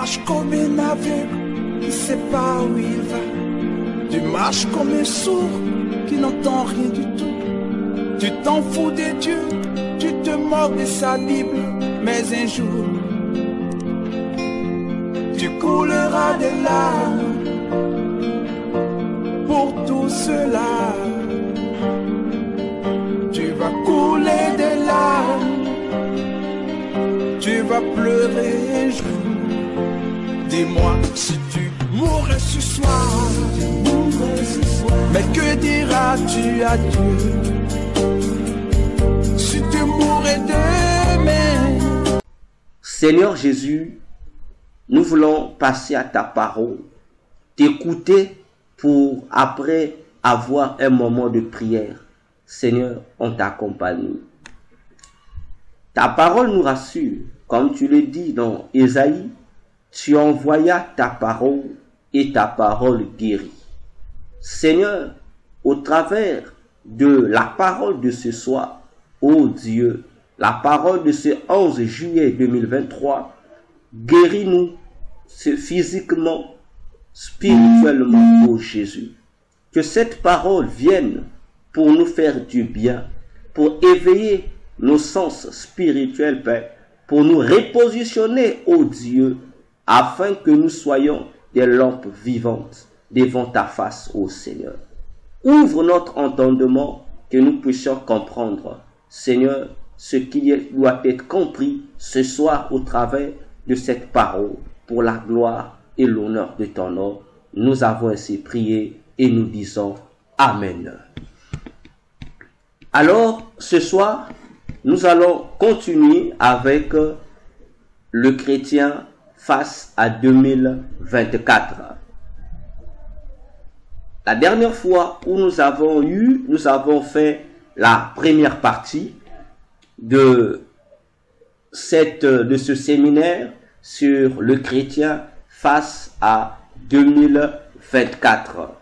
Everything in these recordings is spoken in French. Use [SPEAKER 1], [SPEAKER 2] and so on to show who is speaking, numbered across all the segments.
[SPEAKER 1] marches comme un aveugle qui ne sait pas où il va. Tu marches comme un sourd qui n'entend rien du tout. Tu t'en fous de Dieu, tu te moques de sa Bible. Mais un jour, tu couleras des larmes pour tout cela. Tu vas couler des larmes, tu vas pleurer un jour. Dis-moi si tu mourrais ce soir, mais que diras-tu à Dieu si tu mourrais demain?
[SPEAKER 2] Seigneur Jésus, nous voulons passer à ta parole, t'écouter pour après avoir un moment de prière. Seigneur, on t'accompagne. Ta parole nous rassure, comme tu le dis dans Ésaïe, tu envoyas ta parole et ta parole guérit. Seigneur, au travers de la parole de ce soir, ô Dieu, la parole de ce 11 juillet 2023, guéris-nous physiquement, spirituellement, ô Jésus. Que cette parole vienne pour nous faire du bien, pour éveiller nos sens spirituels, Père, pour nous repositionner, ô Dieu, afin que nous soyons des lampes vivantes devant ta face, ô Seigneur. Ouvre notre entendement, que nous puissions comprendre, Seigneur, ce qui doit être compris ce soir au travers de cette parole, pour la gloire et l'honneur de ton nom. Nous avons ainsi prié et nous disons Amen. Alors, ce soir, nous allons continuer avec le chrétien face à 2024. La dernière fois où nous avons fait la première partie de ce séminaire sur le chrétien face à 2024.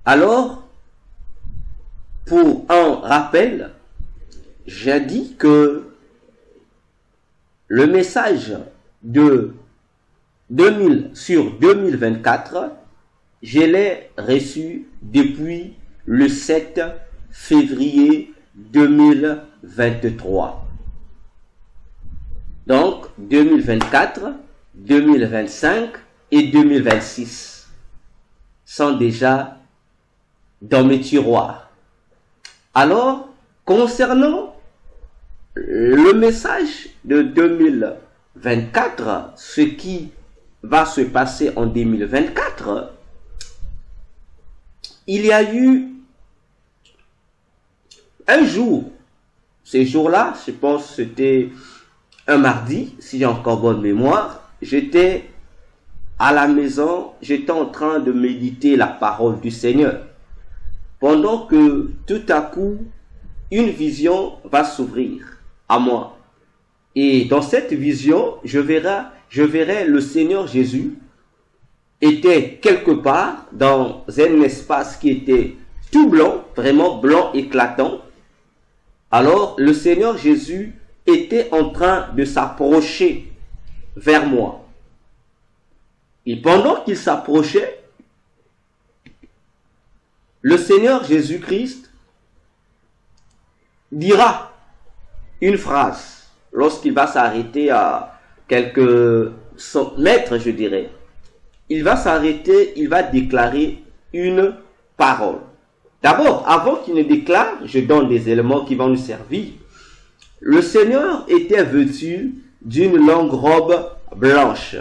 [SPEAKER 2] Alors, pour un rappel, j'ai dit que le message de 2024, je l'ai reçu depuis le 7 février 2023. Donc, 2024, 2025 et 2026 sont déjà dans mes tiroirs. Alors, concernant le message de 2024, ce qui va se passer en 2024, il y a eu un jour, ce jour-là, je pense que c'était un mardi, si j'ai encore bonne mémoire, j'étais à la maison, j'étais en train de méditer la parole du Seigneur. Pendant que tout à coup, une vision va s'ouvrir à moi. Et dans cette vision, je verrai le Seigneur Jésus était quelque part dans un espace qui était tout blanc, vraiment blanc éclatant. Alors, le Seigneur Jésus était en train de s'approcher vers moi. Et pendant qu'il s'approchait, le Seigneur Jésus-Christ dira une phrase lorsqu'il va s'arrêter à quelques mètres, je dirais. Il va s'arrêter, il va déclarer une parole. D'abord, avant qu'il ne déclare, je donne des éléments qui vont nous servir. Le Seigneur était vêtu d'une longue robe blanche.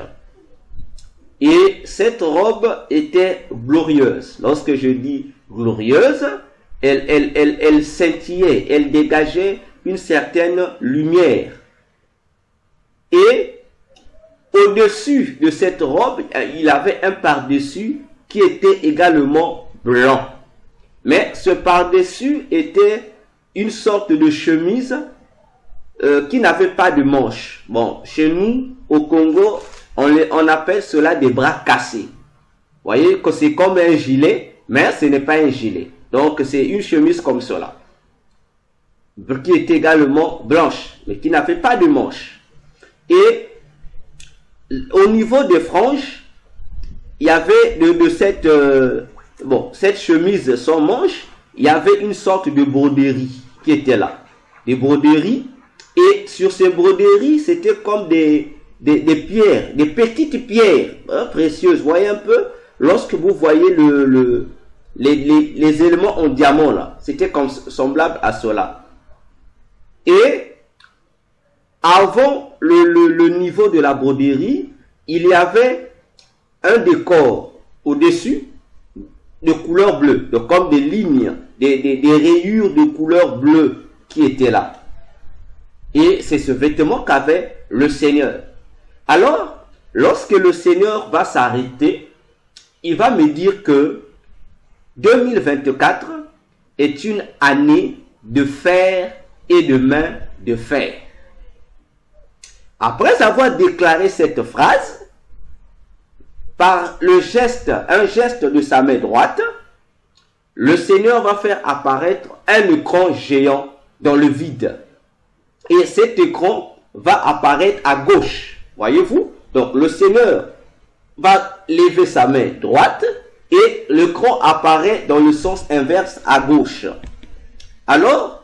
[SPEAKER 2] Et cette robe était glorieuse. Lorsque je dis glorieuse, elle scintillait, elle dégageait une certaine lumière. Et au-dessus de cette robe, il avait un par-dessus qui était également blanc. Mais ce par-dessus était une sorte de chemise qui n'avait pas de manches. Bon, chez nous, au Congo, on appelle cela des bras cassés. Vous voyez que c'est comme un gilet, mais ce n'est pas un gilet. Donc, c'est une chemise comme cela, qui est également blanche, mais qui n'avait pas de manches. Et au niveau des franges, il y avait cette chemise sans manches, il y avait une sorte de broderie qui était là. Des broderies, et sur ces broderies, c'était comme des pierres, des petites pierres précieuses. Vous voyez un peu, lorsque vous voyez les éléments en diamant là, c'était comme semblable à cela. Et avant le niveau de la broderie, il y avait un décor au-dessus de couleur bleue, donc comme des lignes, des rayures de couleur bleue qui étaient là. Et c'est ce vêtement qu'avait le Seigneur. Alors, lorsque le Seigneur va s'arrêter, il va me dire que 2024 est une année de fer et de main de fer. Après avoir déclaré cette phrase, par un geste de sa main droite, le Seigneur va faire apparaître un écran géant dans le vide. Et cet écran va apparaître à gauche. Voyez-vous? Donc le Seigneur va lever sa main droite et l'écran apparaît dans le sens inverse à gauche. Alors,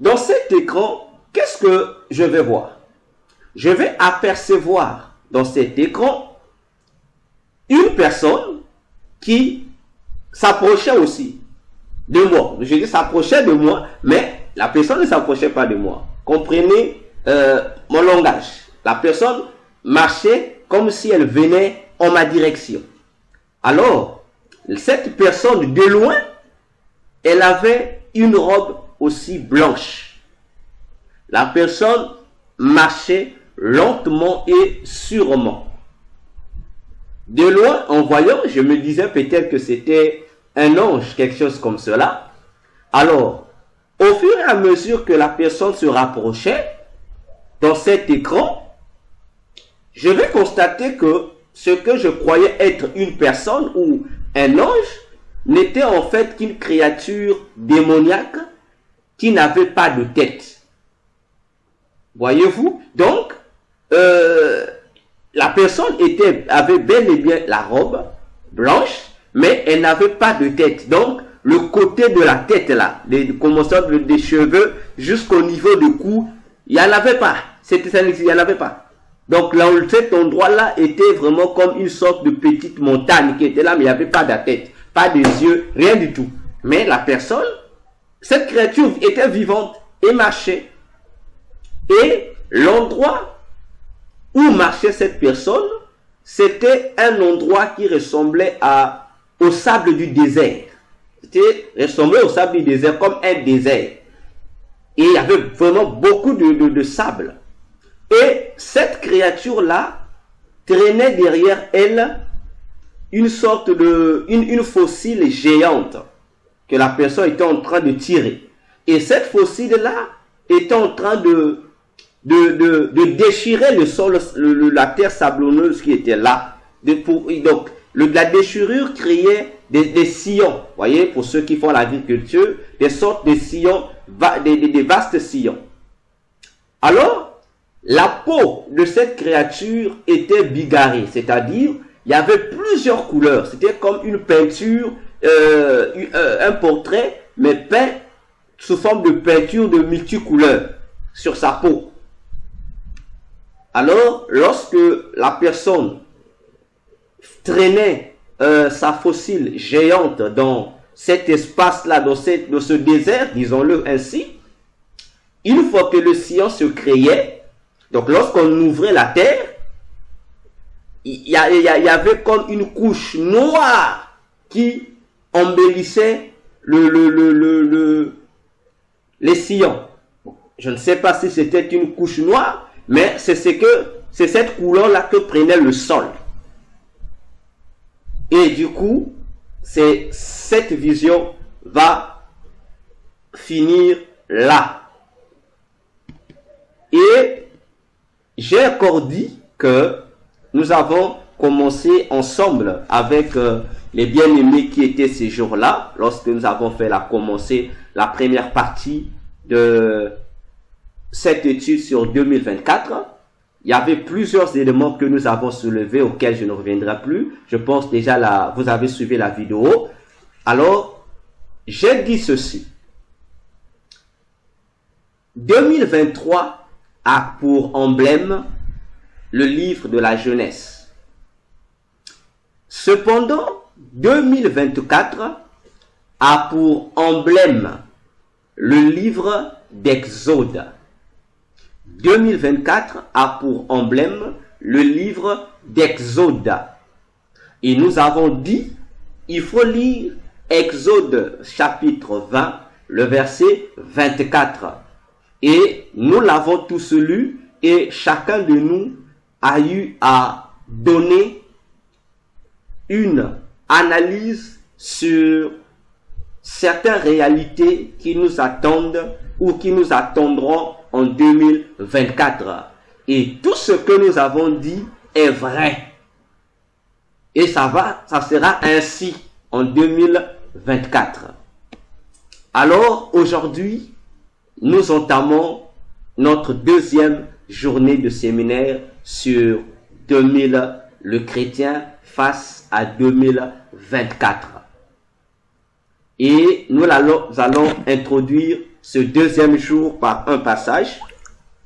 [SPEAKER 2] dans cet écran, qu'est-ce que je vais voir? Je vais apercevoir dans cet écran une personne qui s'approchait aussi de moi. Je dis s'approchait de moi, mais la personne ne s'approchait pas de moi. Comprenez mon langage. La personne marchait comme si elle venait en ma direction. Alors, cette personne de loin, elle avait une robe aussi blanche. La personne marchait lentement et sûrement. De loin, en voyant, je me disais peut-être que c'était un ange, quelque chose comme cela. Alors, au fur et à mesure que la personne se rapprochait dans cet écran, je vais constater que ce que je croyais être une personne ou un ange n'était en fait qu'une créature démoniaque qui n'avait pas de tête. Voyez-vous? Donc, la personne avait bel et bien la robe blanche, mais elle n'avait pas de tête. Donc, le côté de la tête là, commençant des cheveux jusqu'au niveau du cou, il n'y en avait pas. Il n'y en avait pas. Donc, là, cet endroit-là était vraiment comme une sorte de petite montagne qui était là, mais il n'y avait pas de tête, pas de yeux, rien du tout. Mais la personne, cette créature était vivante et marchait. Et l'endroit où marchait cette personne, c'était un endroit qui ressemblait au sable du désert. C'était ressemblait au sable du désert comme un désert. Et il y avait vraiment beaucoup de sable. Et cette créature-là traînait derrière elle une sorte une fossile géante que la personne était en train de tirer. Et cette fossile-là était en train de déchirer le sol, la terre sablonneuse qui était là. Donc, la déchirure créait des sillons. Voyez, pour ceux qui font l'agriculture, des sortes de sillons, des vastes sillons. Alors, la peau de cette créature était bigarrée, c'est-à-dire, il y avait plusieurs couleurs. C'était comme une peinture, un portrait, mais peint sous forme de peinture de multicouleurs sur sa peau. Alors, lorsque la personne traînait sa fossile géante dans cet espace-là, dans ce désert, disons-le ainsi, une fois que le sillon se créait, donc lorsqu'on ouvrait la terre, il y avait comme une couche noire qui embellissait les sillons. Je ne sais pas si c'était une couche noire, mais c'est cette couleur-là que prenait le sol. Et du coup, cette vision va finir là. Et j'ai encore dit que nous avons commencé ensemble avec les bien-aimés qui étaient ces jours-là, lorsque nous avons commencé la première partie de cette étude sur 2024. il y avait plusieurs éléments que nous avons soulevés auxquels je ne reviendrai plus. Je pense déjà là, vous avez suivi la vidéo. Alors, j'ai dit ceci. 2023 a pour emblème le livre de la jeunesse. Cependant, 2024 a pour emblème le livre d'Exode. 2024 a pour emblème le livre d'Exode. Et nous avons dit, il faut lire Exode chapitre 20, le verset 24. Et nous l'avons tous lu et chacun de nous a eu à donner une analyse sur certaines réalités qui nous attendent ou qui nous attendront en 2024. Et tout ce que nous avons dit est vrai. Et ça sera ainsi en 2024. Alors, aujourd'hui, nous entamons notre deuxième journée de séminaire sur 2000, le chrétien face à 2024. Et nous allons introduire ce deuxième jour par un passage.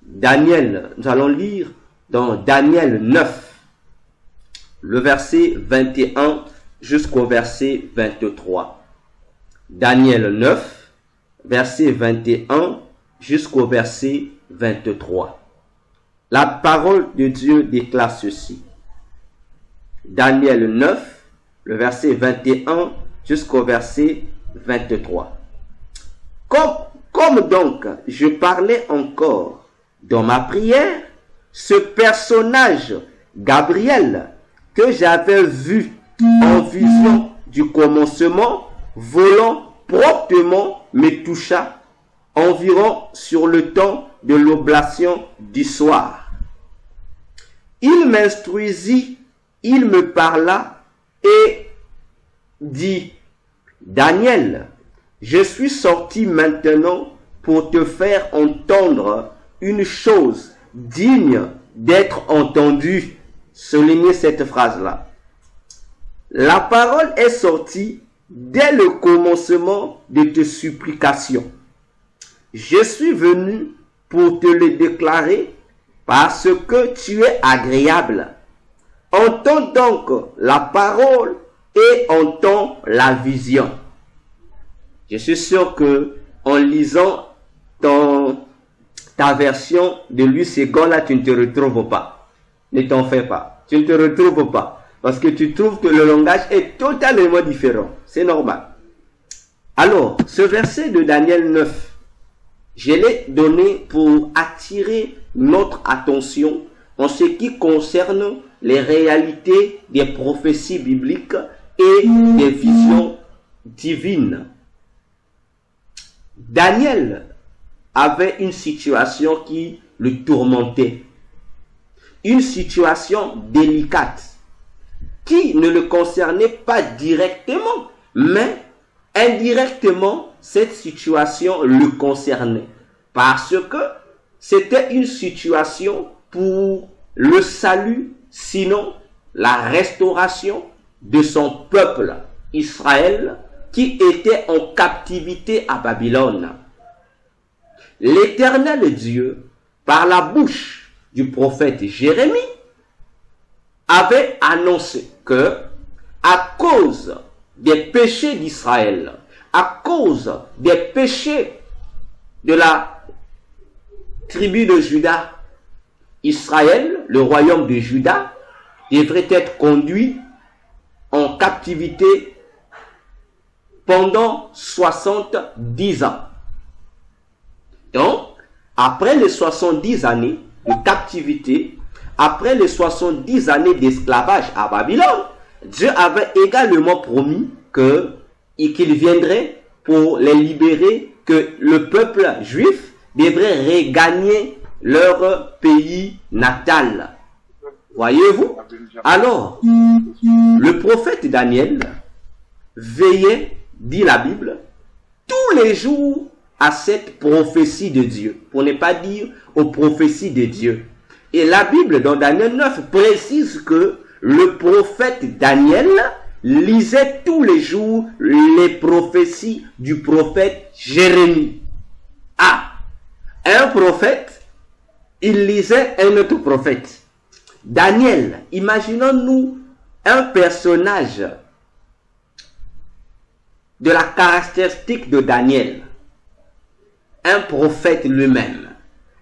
[SPEAKER 2] Daniel, nous allons lire dans Daniel 9, le verset 21 jusqu'au verset 23. Daniel 9, verset 21 jusqu'au verset 23. La parole de Dieu déclare ceci. Daniel 9, le verset 21 jusqu'au verset 23. Comme donc je parlais encore dans ma prière, ce personnage Gabriel que j'avais vu en vision du commencement, volant promptement me toucha environ sur le temps de l'oblation du soir. Il m'instruisit, il me parla et dit, Daniel, je suis sorti maintenant pour te faire entendre une chose digne d'être entendue. Soulignez cette phrase-là. La parole est sortie dès le commencement de tes supplications. Je suis venu pour te le déclarer parce que tu es agréable. Entends donc la parole et entends la vision. Je suis sûr que en lisant ta version de Louis II, là, tu ne te retrouves pas. Ne t'en fais pas. Tu ne te retrouves pas. Parce que tu trouves que le langage est totalement différent. C'est normal. Alors, ce verset de Daniel 9, je l'ai donné pour attirer notre attention en ce qui concerne les réalités des prophéties bibliques et des visions divines. Daniel avait une situation qui le tourmentait. Une situation délicate qui ne le concernait pas directement, mais indirectement, cette situation le concernait. Parce que c'était une situation pour le salut, sinon la restauration de son peuple Israël qui était en captivité à Babylone. L'Éternel Dieu, par la bouche du prophète Jérémie, avait annoncé que, à cause des péchés d'Israël, à cause des péchés de la tribu de Juda, Israël, le royaume de Juda, devrait être conduit en captivité pendant 70 ans. Donc, après les 70 années de captivité, après les 70 années d'esclavage à Babylone, Dieu avait également promis qu'il viendrait pour les libérer, que le peuple juif devrait regagner leur pays natal. Voyez-vous? Alors, le prophète Daniel veillait, dit la Bible, tous les jours à cette prophétie de Dieu, pour ne pas dire aux prophéties de Dieu. Et la Bible, dans Daniel 9, précise que le prophète Daniel lisait tous les jours les prophéties du prophète Jérémie. Ah, un prophète, il lisait un autre prophète. Daniel, imaginons-nous un personnage de la caractéristique de Daniel. Un prophète lui-même.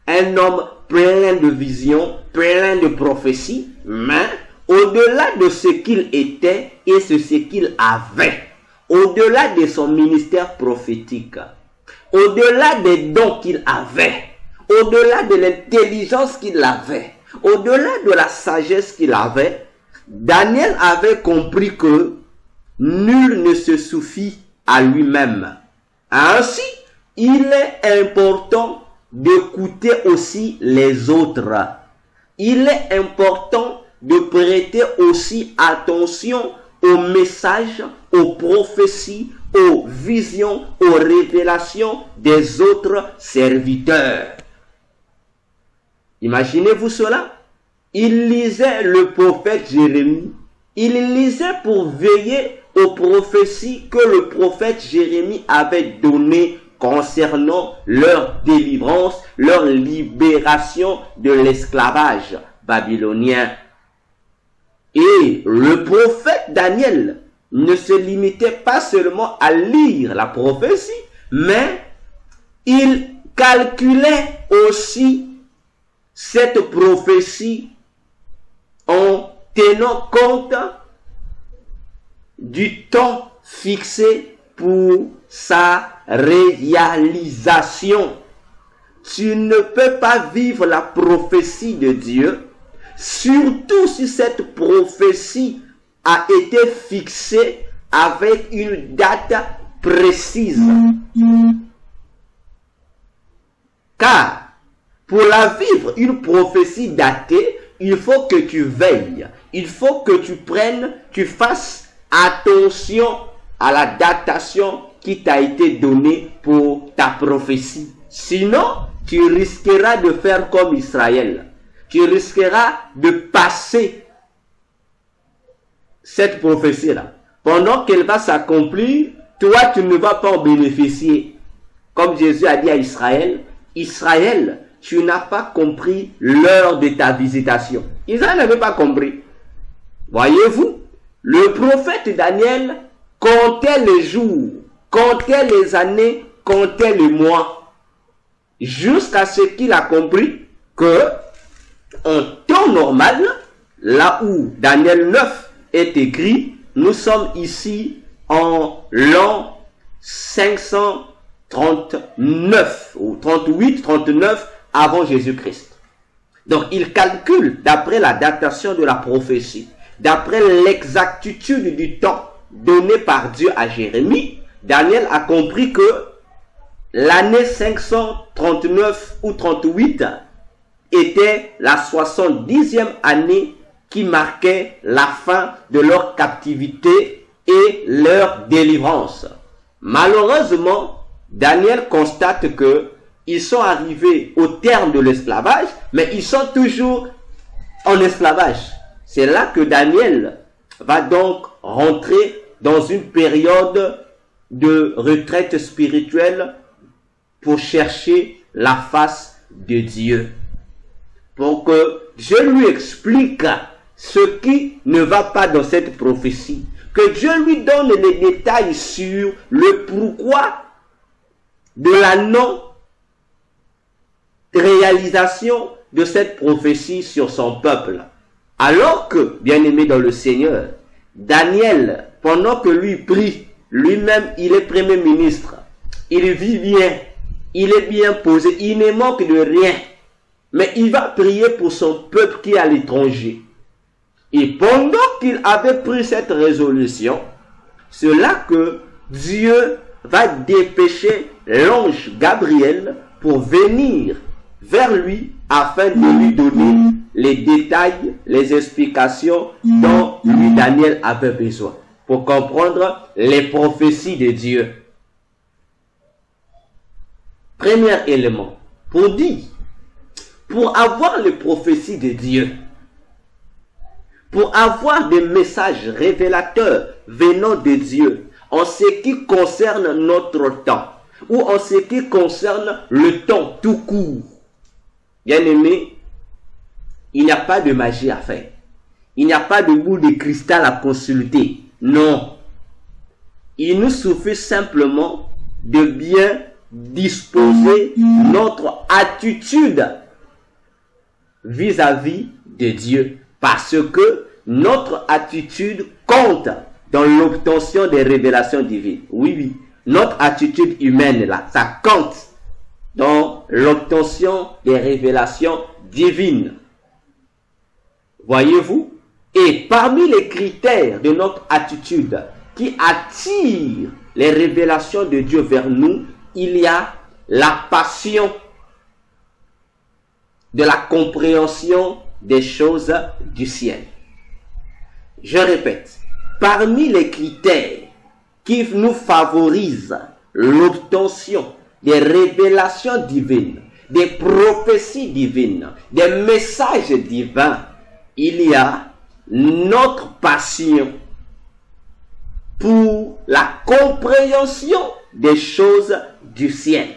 [SPEAKER 2] Un homme plein de visions, plein de prophéties, mais au-delà de ce qu'il était et ce qu'il avait, au-delà de son ministère prophétique, au-delà des dons qu'il avait, au-delà de l'intelligence qu'il avait, au-delà de la sagesse qu'il avait, Daniel avait compris que nul ne se suffit à lui-même. Ainsi, il est important d'écouter aussi les autres. Il est important de prêter aussi attention aux messages, aux prophéties, aux visions, aux révélations des autres serviteurs. Imaginez-vous cela. Il lisait le prophète Jérémie. Il lisait pour veiller aux prophéties que le prophète Jérémie avait données concernant leur délivrance, leur libération de l'esclavage babylonien. Et le prophète Daniel ne se limitait pas seulement à lire la prophétie, mais il calculait aussi cette prophétie en tenant compte du temps fixé pour sa réalisation. Tu ne peux pas vivre la prophétie de Dieu, surtout si cette prophétie a été fixée avec une date précise. Car pour la vivre, une prophétie datée, il faut que tu veilles, il faut que tu fasses attention à la datation qui t'a été donnée pour ta prophétie. Sinon, tu risqueras de faire comme Israël. Tu risqueras de passer cette prophétie-là. Pendant qu'elle va s'accomplir, toi, tu ne vas pas en bénéficier. Comme Jésus a dit à Israël, Israël, tu n'as pas compris l'heure de ta visitation. Israël n'avait pas compris. Voyez-vous, le prophète Daniel comptait les jours, comptait les années, comptait les mois, jusqu'à ce qu'il a compris que, en temps normal, là où Daniel 9 est écrit, nous sommes ici en l'an 539 ou 38, 39 avant Jésus-Christ. Donc il calcule d'après la datation de la prophétie, d'après l'exactitude du temps donné par Dieu à Jérémie. Daniel a compris que l'année 539 ou 38 était la 70e année qui marquait la fin de leur captivité et leur délivrance. Malheureusement, Daniel constate que ils sont arrivés au terme de l'esclavage, mais ils sont toujours en esclavage. C'est là que Daniel va donc rentrer dans une période de retraite spirituelle pour chercher la face de Dieu. Pour que Dieu lui explique ce qui ne va pas dans cette prophétie. Que Dieu lui donne les détails sur le pourquoi de la non-réalisation de cette prophétie sur son peuple. Alors que, bien-aimé dans le Seigneur, Daniel, pendant que lui prie, lui-même, il est premier ministre. Il vit bien, il est bien posé, il ne manque de rien. Mais il va prier pour son peuple qui est à l'étranger. Et pendant qu'il avait pris cette résolution, c'est là que Dieu va dépêcher l'ange Gabriel pour venir vers lui afin de lui donner les détails, les explications dont lui Daniel avait besoin pour comprendre les prophéties de Dieu. Premier élément, pour pour avoir les prophéties de Dieu, pour avoir des messages révélateurs venant de Dieu en ce qui concerne notre temps ou en ce qui concerne le temps tout court. Bien-aimé, il n'y a pas de magie à faire. Il n'y a pas de boule de cristal à consulter. Non. Il nous suffit simplement de bien disposer notre attitude vis-à-vis de Dieu. Parce que notre attitude compte dans l'obtention des révélations divines. Oui, oui. Notre attitude humaine, là, ça compte dans l'obtention des révélations divines. Voyez-vous? Et parmi les critères de notre attitude qui attirent les révélations de Dieu vers nous, il y a la passion de la compréhension des choses du ciel. Je répète, parmi les critères qui nous favorisent l'obtention des révélations divines, des prophéties divines, des messages divins, il y a notre passion pour la compréhension des choses du ciel.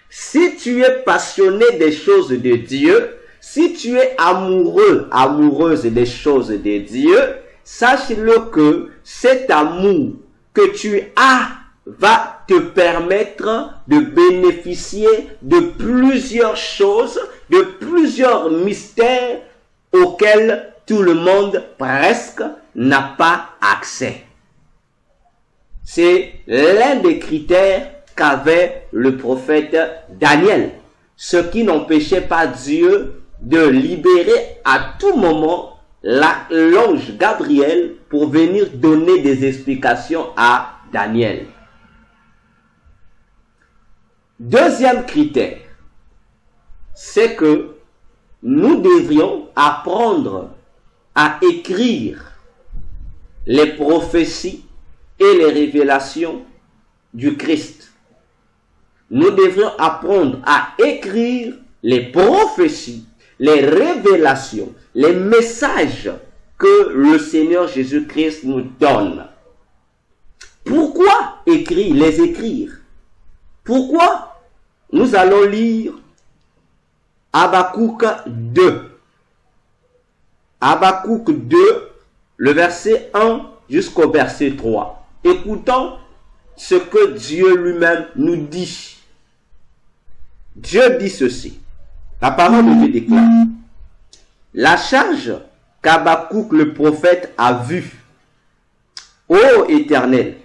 [SPEAKER 2] Si tu es passionné des choses de Dieu, si tu es amoureux, amoureuse des choses de Dieu, sache-le que cet amour que tu as va te permettre de bénéficier de plusieurs choses, de plusieurs mystères auxquels tout le monde presque n'a pas accès. C'est l'un des critères qu'avait le prophète Daniel, ce qui n'empêchait pas Dieu de libérer à tout moment l'ange Gabriel pour venir donner des explications à Daniel. Deuxième critère, c'est que nous devrions apprendre à écrire les prophéties et les révélations du Christ. Nous devrions apprendre à écrire les prophéties, les révélations, les messages que le Seigneur Jésus-Christ nous donne. Pourquoi les écrire? Pourquoi nous allons lire Habakkuk 2. Habakkuk 2, le verset 1 jusqu'au verset 3. Écoutons ce que Dieu lui-même nous dit. Dieu dit ceci. La parole de Dieu déclare: la charge qu'Habakkuk le prophète a vue. Ô Éternel,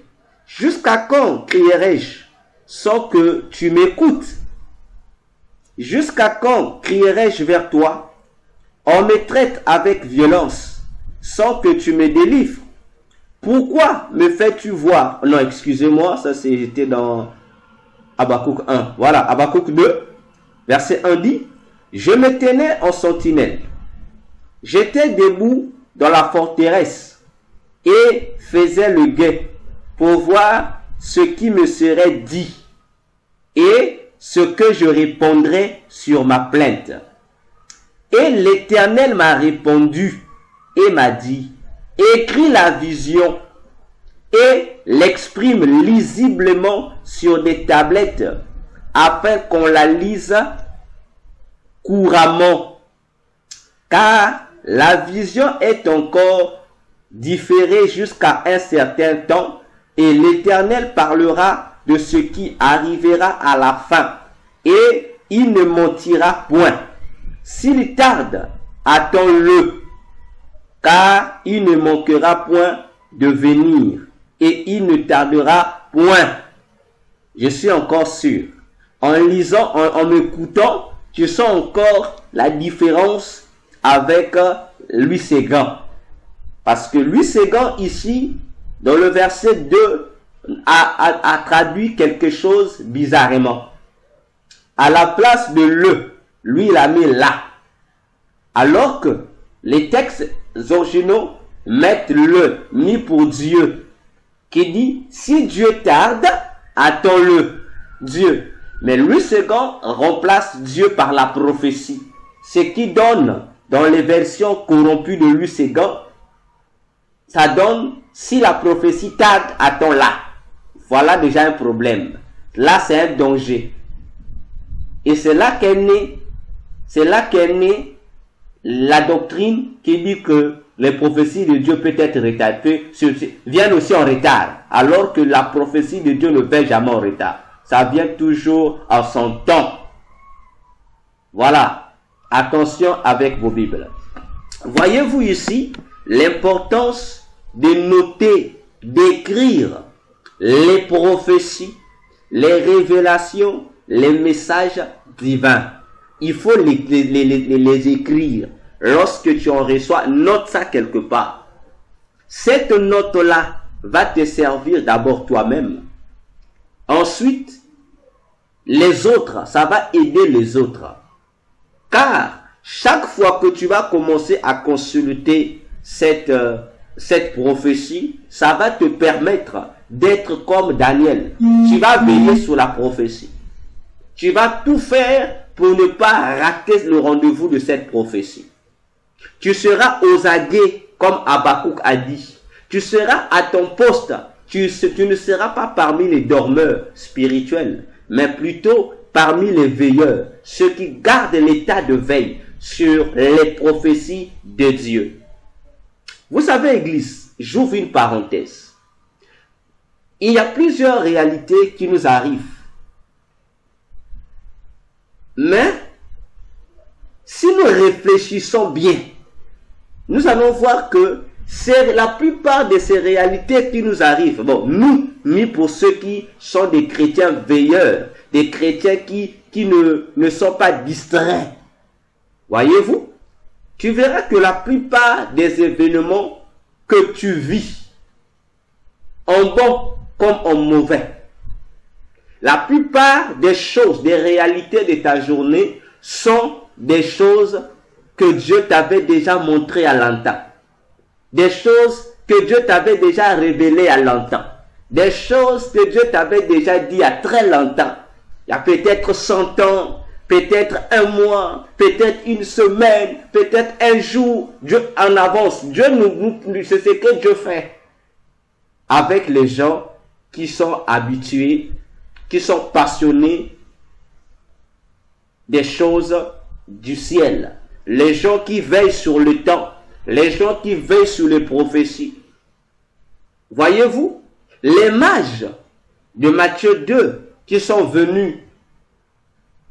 [SPEAKER 2] jusqu'à quand crierai-je sans que tu m'écoutes? Jusqu'à quand crierai-je vers toi? On me traite avec violence sans que tu me délivres. Pourquoi me fais-tu voir? Non, excusez-moi, ça c'était dans Habakkuk 1. Voilà, Habakkuk 2, verset 1 dit: je me tenais en sentinelle. J'étais debout dans la forteresse et faisais le guet pour voir ce qui me serait dit et ce que je répondrais sur ma plainte. Et l'Éternel m'a répondu et m'a dit: écris la vision et l'exprime lisiblement sur des tablettes afin qu'on la lise couramment. Car la vision est encore différée jusqu'à un certain temps et l'Éternel parlera de ce qui arrivera à la fin et il ne mentira point. S'il tarde, attends-le, car il ne manquera point de venir et il ne tardera point. Je suis encore sûr. En lisant, en m'écoutant, tu sens encore la différence avec Louis Séguin. Parce que Louis Séguin ici, dans le verset 2, a traduit quelque chose bizarrement. À la place de le, lui il a mis là. Alors que les textes originaux mettent le, ni pour Dieu, qui dit: si Dieu tarde, attends-le, Dieu. Mais Louis II remplace Dieu par la prophétie. ce qui donne dans les versions corrompues de l'UCGAN, ça donne si la prophétie tarde, attends-la. Voilà déjà un problème. Là, c'est un danger. Et c'est là qu'est née la doctrine qui dit que les prophéties de Dieu peuvent être retardées, viennent aussi en retard, alors que la prophétie de Dieu ne vient jamais en retard. Ça vient toujours en son temps. Voilà. Attention avec vos Bibles. Voyez-vous ici l'importance de noter, d'écrire les prophéties, les révélations, les messages divins. Il faut les écrire. Lorsque tu en reçois, note ça quelque part. Cette note-là va te servir d'abord toi-même. Ensuite, les autres, ça va aider les autres. Car chaque fois que tu vas commencer à consulter cette prophétie, ça va te permettre d'être comme Daniel. Tu vas veiller sur la prophétie. Tu vas tout faire pour ne pas rater le rendez-vous de cette prophétie. Tu seras aux aguets, comme Habakkuk a dit. Tu seras à ton poste. Tu ne seras pas parmi les dormeurs spirituels, mais plutôt parmi les veilleurs, ceux qui gardent l'état de veille sur les prophéties de Dieu. Vous savez, Église, j'ouvre une parenthèse. Il y a plusieurs réalités qui nous arrivent. Mais, si nous réfléchissons bien, nous allons voir que c'est la plupart de ces réalités qui nous arrivent. Bon, nous pour ceux qui sont des chrétiens veilleurs, des chrétiens qui ne sont pas distraits. Voyez-vous, tu verras que la plupart des événements que tu vis, en bon comme en mauvais, la plupart des choses, des réalités de ta journée sont des choses que Dieu t'avait déjà montrées à longtemps. Des choses que Dieu t'avait déjà révélées à longtemps. Des choses que Dieu t'avait déjà dit à très longtemps. Il y a peut-être 100 ans, peut-être un mois, peut-être une semaine, peut-être un jour. Dieu en avance. Dieu c'est ce que Dieu fait avec les gens qui sont habitués, qui sont passionnés des choses du ciel. Les gens qui veillent sur le temps. Les gens qui veillent sur les prophéties. Voyez-vous, les mages de Matthieu 2 qui sont venus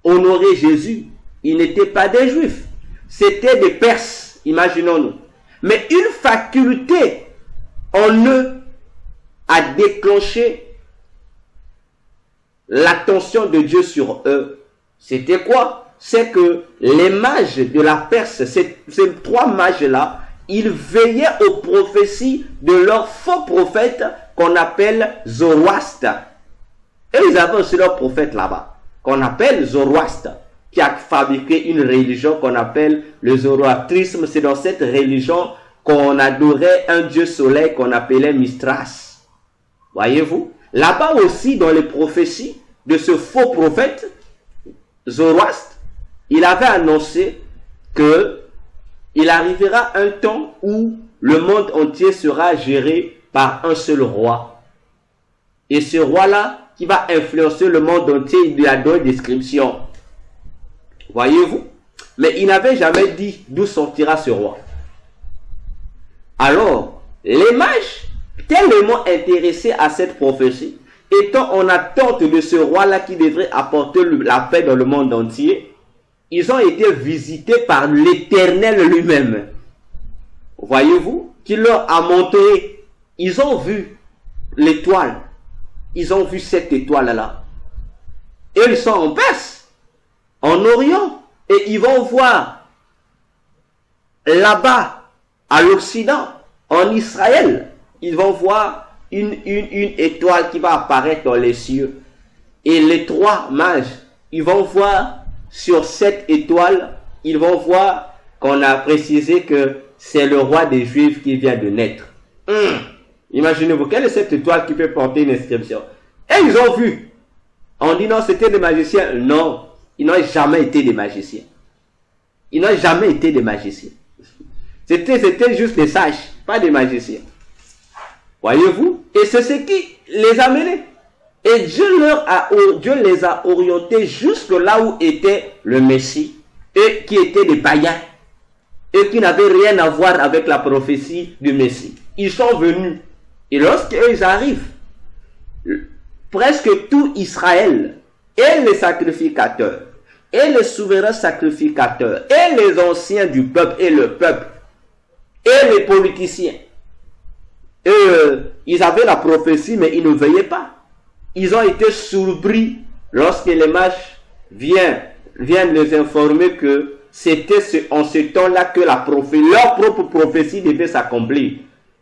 [SPEAKER 2] honorer Jésus, ils n'étaient pas des Juifs. C'était des Perses, imaginons-nous. Mais une faculté en eux a déclenché l'attention de Dieu sur eux. C'était quoi? C'est que les mages de la Perse, ces trois mages-là, ils veillaient aux prophéties de leur faux prophète qu'on appelle Zoroastre. Et ils avaient aussi leur prophète là-bas, qu'on appelle Zoroastre, qui a fabriqué une religion qu'on appelle le zoroastrisme. C'est dans cette religion qu'on adorait un dieu soleil qu'on appelait Mithras. Voyez-vous? Là-bas aussi, dans les prophéties de ce faux prophète, Zoroastre, il avait annoncé que il arrivera un temps où le monde entier sera géré par un seul roi. Et ce roi-là, qui va influencer le monde entier, il lui a donné une description. Voyez-vous? Mais il n'avait jamais dit d'où sortira ce roi. Alors, les mages, tellement intéressés à cette prophétie, étant en attente de ce roi-là qui devrait apporter la paix dans le monde entier, ils ont été visités par l'Éternel lui-même. Voyez-vous, qui leur a montré, ils ont vu l'étoile. Ils ont vu cette étoile-là. Et ils sont en Perse, en Orient. Et ils vont voir là-bas, à l'Occident, en Israël, ils vont voir une étoile qui va apparaître dans les cieux. Et les trois mages, ils vont voir sur cette étoile, ils vont voir qu'on a précisé que c'est le roi des Juifs qui vient de naître. Imaginez-vous, quelle est cette étoile qui peut porter une inscription? Et ils ont vu. On dit non, c'était des magiciens. Non, ils n'ont jamais été des magiciens. Ils n'ont jamais été des magiciens. C'était juste des sages, pas des magiciens. Voyez-vous? Et c'est ce qui les a menés. Et Dieu les a orientés jusque là où était le Messie, et qui étaient des païens, et qui n'avaient rien à voir avec la prophétie du Messie. Ils sont venus. Et lorsqu'ils arrivent, presque tout Israël, et les sacrificateurs, et les souverains sacrificateurs, et les anciens du peuple, et le peuple, et les politiciens, ils avaient la prophétie, mais ils ne veillaient pas. Ils ont été surpris lorsque les mages viennent les informer que c'était en ce temps-là que leur propre prophétie devait s'accomplir.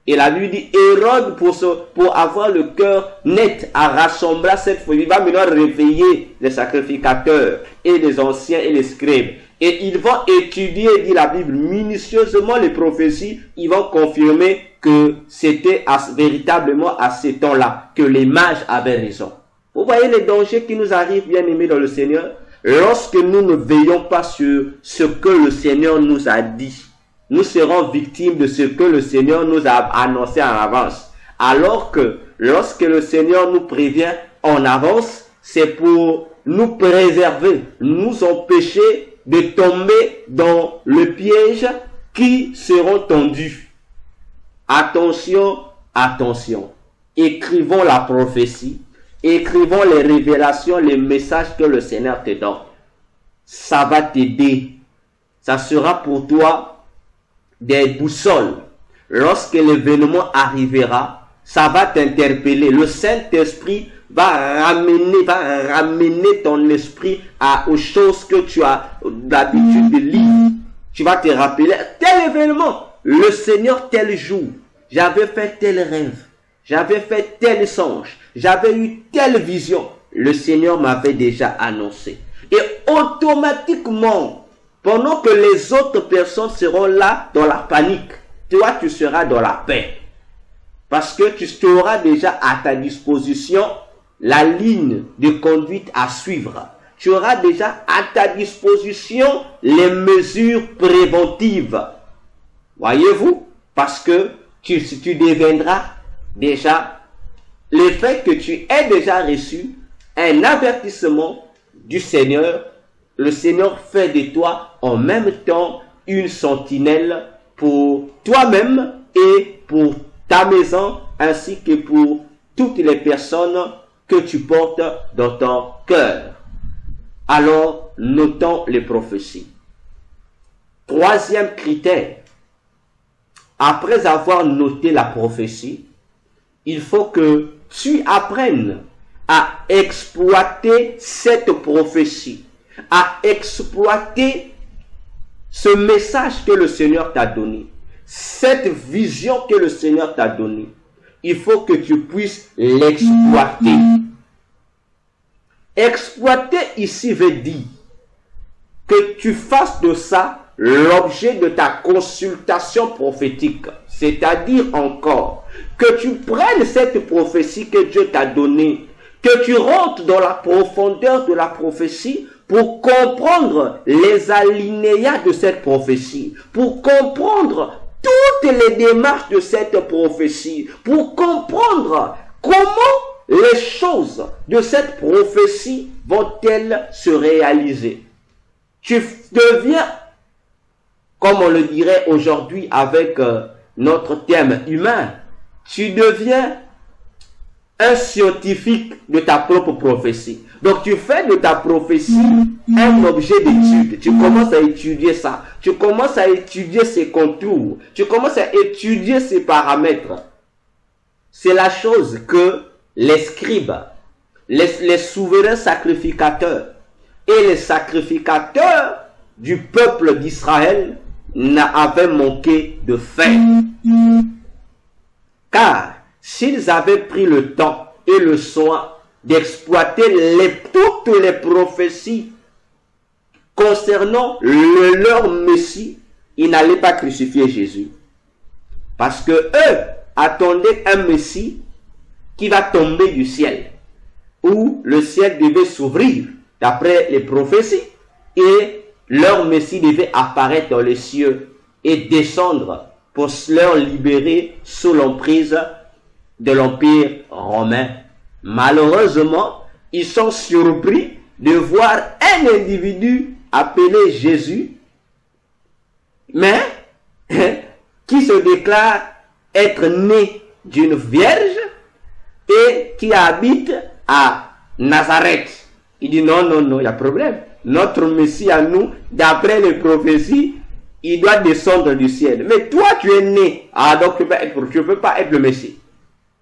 [SPEAKER 2] Et la Bible dit, Hérode, pour avoir le cœur net à rassembler cette fois, il va maintenant réveiller les sacrificateurs et les anciens et les scribes. Et ils vont étudier, dit la Bible, minutieusement les prophéties. Ils vont confirmer que c'était véritablement à ce temps-là que les mages avaient raison. Vous voyez les dangers qui nous arrivent, bien aimés dans le Seigneur, lorsque nous ne veillons pas sur ce que le Seigneur nous a dit. Nous serons victimes de ce que le Seigneur nous a annoncé en avance. Alors que lorsque le Seigneur nous prévient en avance, c'est pour nous préserver, nous empêcher de tomber dans le piège qui seront tendus. Attention, attention. Écrivons la prophétie, écrivons les révélations, les messages que le Seigneur te donne. Ça va t'aider. Ça sera pour toi des boussoles. Lorsque l'événement arrivera, ça va t'interpeller. Le Saint-Esprit va ramener ton esprit aux choses que tu as l'habitude de lire. Tu vas te rappeler tel événement, le Seigneur tel jour, j'avais fait tel rêve, j'avais fait tel songe, j'avais eu telle vision. Le Seigneur m'avait déjà annoncé. Et automatiquement, pendant que les autres personnes seront là dans la panique, toi tu seras dans la paix. Parce que tu auras déjà à ta disposition la ligne de conduite à suivre. Tu auras déjà à ta disposition les mesures préventives. Voyez-vous? Parce que tu deviendras déjà, le fait que tu aies déjà reçu un avertissement du Seigneur, le Seigneur fait de toi en même temps une sentinelle pour toi-même et pour ta maison, ainsi que pour toutes les personnes que tu portes dans ton cœur. Alors, notons les prophéties. Troisième critère, après avoir noté la prophétie, il faut que tu apprennes à exploiter cette prophétie, à exploiter ce message que le Seigneur t'a donné, cette vision que le Seigneur t'a donnée. Il faut que tu puisses l'exploiter. Exploiter ici veut dire que tu fasses de ça l'objet de ta consultation prophétique. C'est-à-dire encore que tu prennes cette prophétie que Dieu t'a donnée, que tu rentres dans la profondeur de la prophétie pour comprendre les alinéas de cette prophétie, pour comprendre toutes les démarches de cette prophétie, pour comprendre comment les choses de cette prophétie vont-elles se réaliser. Tu deviens, comme on le dirait aujourd'hui avec notre terme humain, tu deviens un scientifique de ta propre prophétie. Donc tu fais de ta prophétie un objet d'étude. Tu commences à étudier ça. Tu commences à étudier ses contours. Tu commences à étudier ses paramètres. C'est la chose que les scribes, les souverains sacrificateurs et les sacrificateurs du peuple d'Israël avaient manqué de faire. Car s'ils avaient pris le temps et le soin d'exploiter toutes les prophéties concernant leur Messie, ils n'allaient pas crucifier Jésus. Parce que eux attendaient un Messie qui va tomber du ciel, où le ciel devait s'ouvrir d'après les prophéties, et leur Messie devait apparaître dans les cieux et descendre pour leur libérer sous l'emprise de l'Empire romain. Malheureusement, ils sont surpris de voir un individu appelé Jésus, mais qui se déclare être né d'une vierge et qui habite à Nazareth. Il dit non, non, non, il y a problème. Notre Messie à nous, d'après les prophéties, il doit descendre du ciel. Mais toi, tu es né. Ah, donc tu ne peux pas être le Messie.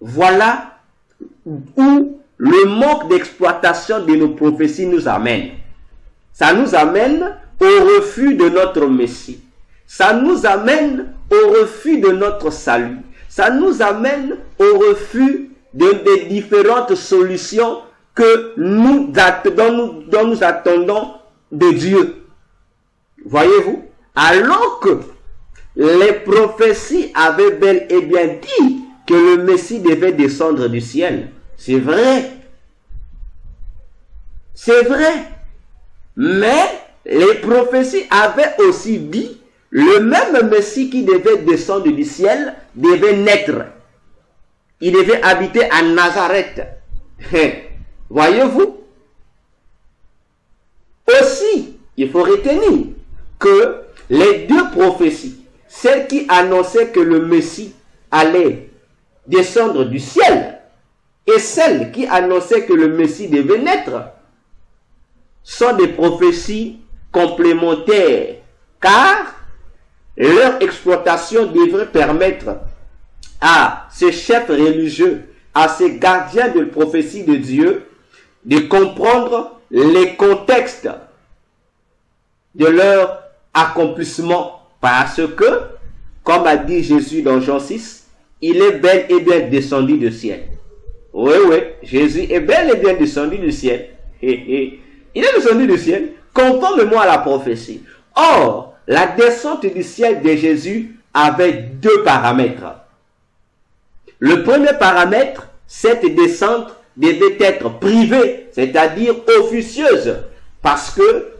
[SPEAKER 2] Voilà où le manque d'exploitation de nos prophéties nous amène. Ça nous amène au refus de notre Messie. Ça nous amène au refus de notre salut. Ça nous amène au refus des différentes solutions que dont nous attendons de Dieu. Voyez-vous? Alors que les prophéties avaient bel et bien dit que le Messie devait descendre du ciel. C'est vrai. C'est vrai. Mais les prophéties avaient aussi dit le même Messie qui devait descendre du ciel devait naître. Il devait habiter à Nazareth. Voyez-vous? Aussi, il faut retenir que les deux prophéties, celle qui annonçait que le Messie allait descendre du ciel et celle qui annonçait que le Messie devait naître, sont des prophéties complémentaires, car leur exploitation devrait permettre à ces chefs religieux, à ces gardiens de prophétie de Dieu, de comprendre les contextes de leur accomplissement, parce que, comme a dit Jésus dans Jean 6, il est bel et bien descendu du ciel. Oui, oui, Jésus est bel et bien descendu du ciel. Il est descendu du ciel, conformément à la prophétie. Or, la descente du ciel de Jésus avait deux paramètres. Le premier paramètre, cette descente devait être privée, c'est-à-dire officieuse, parce que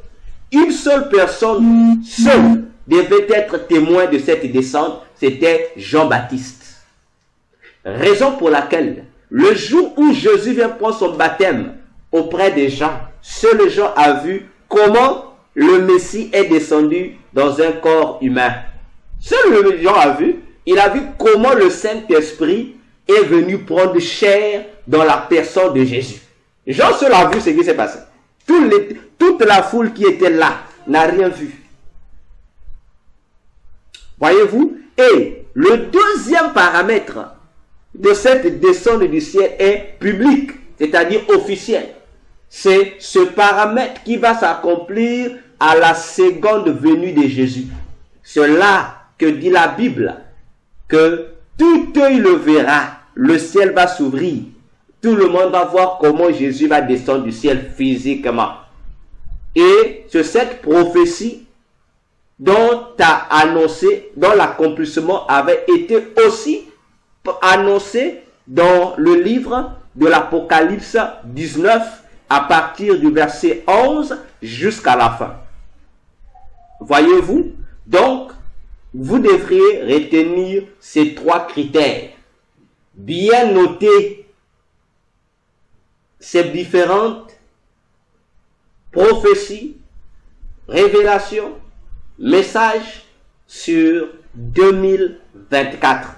[SPEAKER 2] une seule personne seule devait être témoin de cette descente, c'était Jean-Baptiste. Raison pour laquelle, le jour où Jésus vient prendre son baptême auprès des gens, seul Jean a vu comment le Messie est descendu dans un corps humain. Seul Jean a vu, il a vu comment le Saint-Esprit est venu prendre chair dans la personne de Jésus. Jean seul a vu ce qui s'est passé. Toute la foule qui était là n'a rien vu. Voyez-vous? Et le deuxième paramètre de cette descente du ciel est public, c'est-à-dire officiel. C'est ce paramètre qui va s'accomplir à la seconde venue de Jésus. C'est là que dit la Bible, que tout œil le verra, le ciel va s'ouvrir. Tout le monde va voir comment Jésus va descendre du ciel physiquement. Et c'est cette prophétie dont l'accomplissement avait été aussi annoncé dans le livre de l'Apocalypse 19 à partir du verset 11 jusqu'à la fin. Voyez-vous? Donc, vous devriez retenir ces trois critères. Bien noter ces différentes prophéties, révélations, messages sur 2024.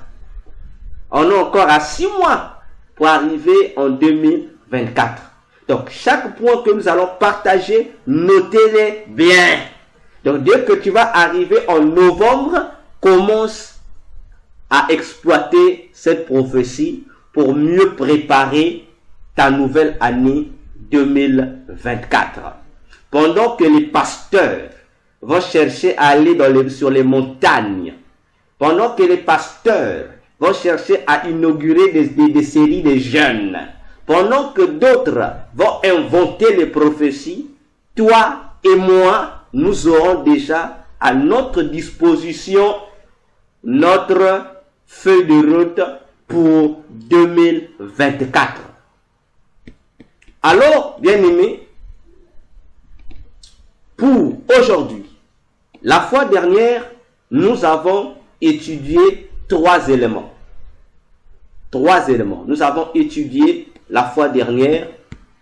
[SPEAKER 2] On est encore à 6 mois pour arriver en 2024. Donc, chaque point que nous allons partager, notez-les bien. Donc, dès que tu vas arriver en novembre, commence à exploiter cette prophétie pour mieux préparer ta nouvelle année 2024. Pendant que les pasteurs vont chercher à aller sur les montagnes, pendant que les pasteurs vont chercher à inaugurer des séries de jeunes, pendant que d'autres vont inventer les prophéties, toi et moi, nous aurons déjà à notre disposition notre feuille de route pour 2024. Alors, bien-aimés, pour aujourd'hui. La fois dernière, nous avons étudié 3 éléments. 3 éléments. Nous avons étudié la fois dernière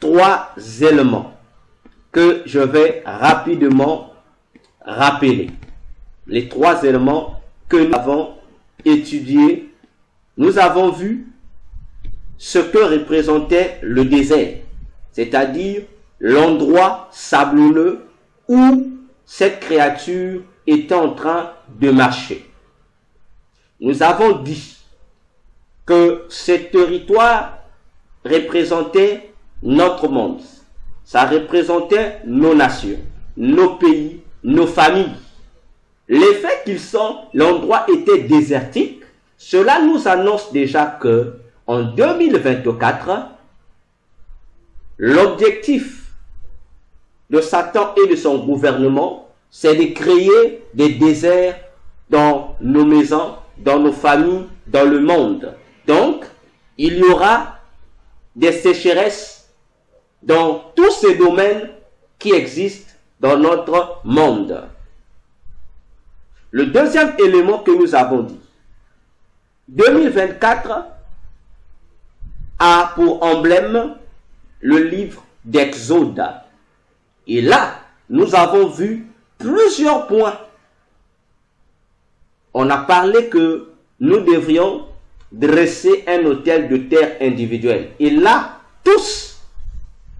[SPEAKER 2] 3 éléments que je vais rapidement rappeler. Les 3 éléments que nous avons étudiés. Nous avons vu ce que représentait le désert, c'est-à-dire l'endroit sablonneux où cette créature était en train de marcher. Nous avons dit que ce territoire représentait notre monde. Ça représentait nos nations, nos pays, nos familles. Le fait l'endroit était désertique, cela nous annonce déjà que en 2024, l'objectif de Satan et de son gouvernement, c'est de créer des déserts dans nos maisons, dans nos familles, dans le monde. Donc, il y aura des sécheresses dans tous ces domaines qui existent dans notre monde. Le deuxième élément que nous avons dit, 2024 a pour emblème le livre d'Exode. Et là, nous avons vu plusieurs points. On a parlé que nous devrions dresser un autel de terre individuel. Et là, tous,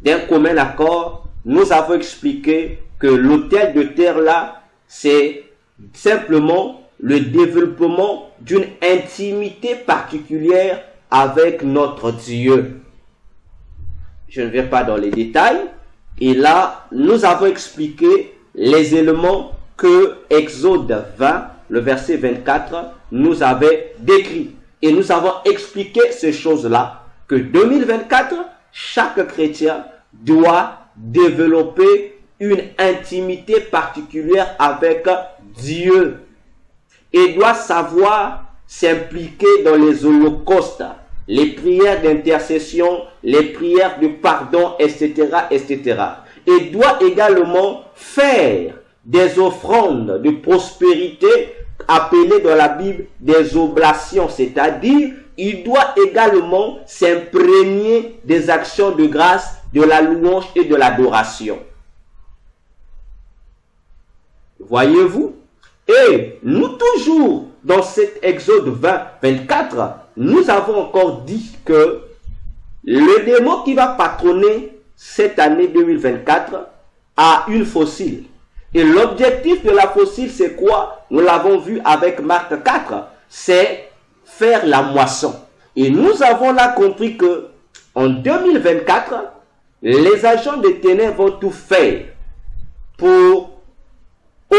[SPEAKER 2] d'un commun accord, nous avons expliqué que l'autel de terre là, c'est simplement le développement d'une intimité particulière avec notre Dieu. Je ne vais pas dans les détails. Et là, nous avons expliqué les éléments que Exode 20, le verset 24, nous avait décrit. Et nous avons expliqué ces choses-là, que 2024, chaque chrétien doit développer une intimité particulière avec Dieu et doit savoir s'impliquer dans les holocaustes, les prières d'intercession, les prières de pardon, etc., etc. Et doit également faire des offrandes de prospérité appelées dans la Bible des oblations, c'est-à-dire il doit également s'imprégner des actions de grâce, de la louange et de l'adoration. Voyez-vous? Et nous toujours dans cet Exode 20, 24, nous avons encore dit que le démon qui va patronner cette année 2024 a une fossile. Et l'objectif de la fossile, c'est quoi? Nous l'avons vu avec Marc 4, c'est faire la moisson. Et nous avons là compris que en 2024, les agents des ténèbres vont tout faire pour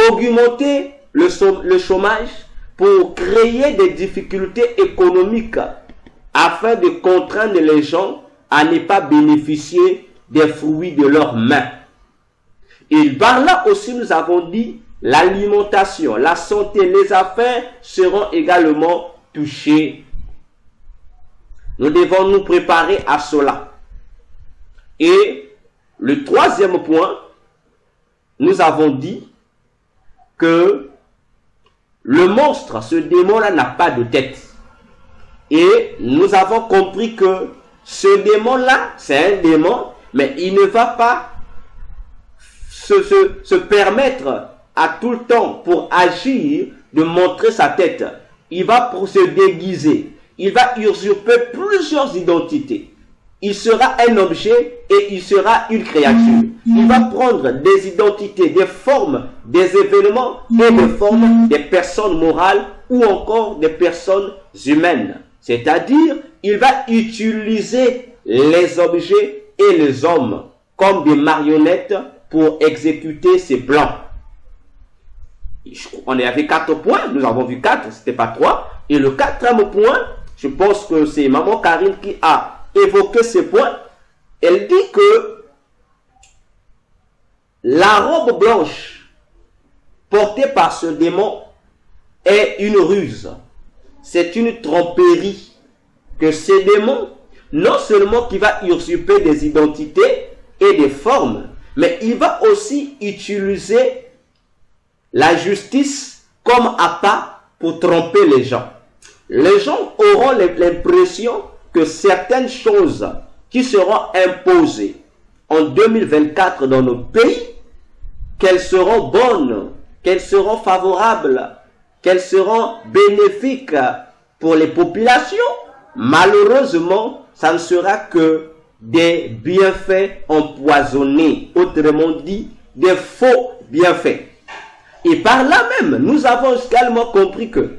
[SPEAKER 2] augmenter le chômage, pour créer des difficultés économiques afin de contraindre les gens à ne pas bénéficier des fruits de leurs mains. Et par là aussi, nous avons dit, l'alimentation, la santé, les affaires seront également touchées. Nous devons nous préparer à cela. Et le troisième point, nous avons dit que le monstre, ce démon-là, n'a pas de tête. Et nous avons compris que ce démon-là, c'est un démon, mais il ne va pas se permettre à tout le temps pour agir de montrer sa tête. Il va pour se déguiser. Il va usurper plusieurs identités. Il sera un objet et il sera une créature. Il va prendre des identités, des formes, des événements et des formes des personnes morales ou encore des personnes humaines. C'est-à-dire, il va utiliser les objets et les hommes comme des marionnettes pour exécuter ses plans. On avait 4 points, nous avons vu 4, c'était pas 3. Et le 4e point, je pense que c'est Maman Karine qui a évoqué ce point. Elle dit que la robe blanche portée par ce démon est une ruse. C'est une tromperie que ce démon, non seulement qui va usurper des identités et des formes, Mais il va aussi utiliser la justice comme appât pour tromper les gens. Les gens auront l'impression que certaines choses qui seront imposées en 2024 dans notre pays, qu'elles seront bonnes, qu'elles seront favorables, qu'elles seront bénéfiques pour les populations. Malheureusement, ça ne sera que des bienfaits empoisonnés, autrement dit, des faux bienfaits. Et par là même, nous avons également compris que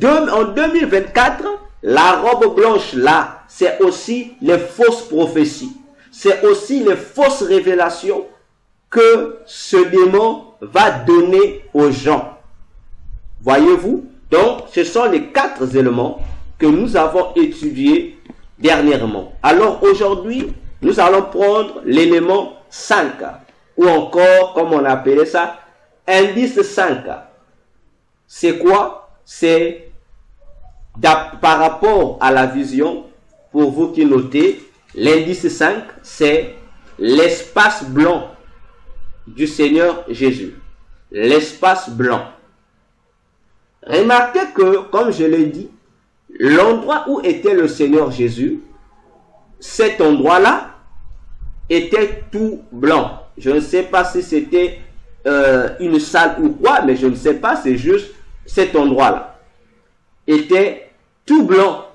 [SPEAKER 2] en 2024, la robe blanche là, c'est aussi les fausses prophéties. C'est aussi les fausses révélations que ce démon va donner aux gens. Voyez-vous? Donc, ce sont les 4 éléments que nous avons étudiés dernièrement. Alors, aujourd'hui, nous allons prendre l'élément 5, ou encore, comme on appelait ça, indice 5. C'est quoi? C'est par rapport à la vision, pour vous qui notez, l'indice 5, c'est l'espace blanc du Seigneur Jésus. L'espace blanc. Remarquez que, comme je l'ai dit, l'endroit où était le Seigneur Jésus, cet endroit-là était tout blanc. Je ne sais pas si c'était une salle ou quoi, mais je ne sais pas, c'est juste cet endroit-là était tout blanc.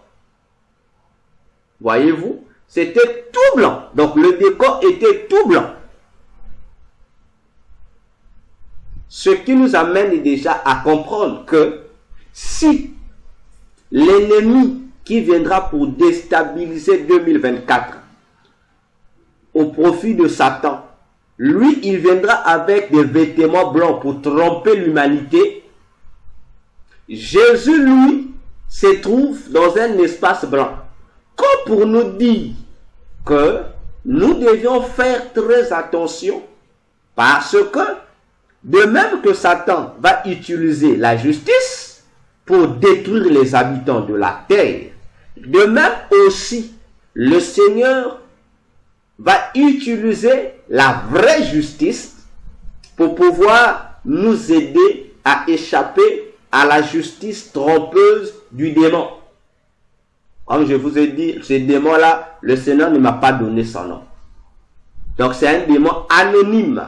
[SPEAKER 2] Voyez-vous? C'était tout blanc. Donc le décor était tout blanc. Ce qui nous amène déjà à comprendre que si l'ennemi qui viendra pour déstabiliser 2024 au profit de Satan, lui, il viendra avec des vêtements blancs pour tromper l'humanité. Jésus, lui, se trouve dans un espace blanc. Comme pour nous dire que nous devions faire très attention parce que de même que Satan va utiliser la justice pour détruire les habitants de la terre, de même aussi le Seigneur va utiliser la vraie justice pour pouvoir nous aider à échapper à la justice trompeuse du démon. Comme je vous ai dit, ce démon-là, le Seigneur ne m'a pas donné son nom. Donc c'est un démon anonyme.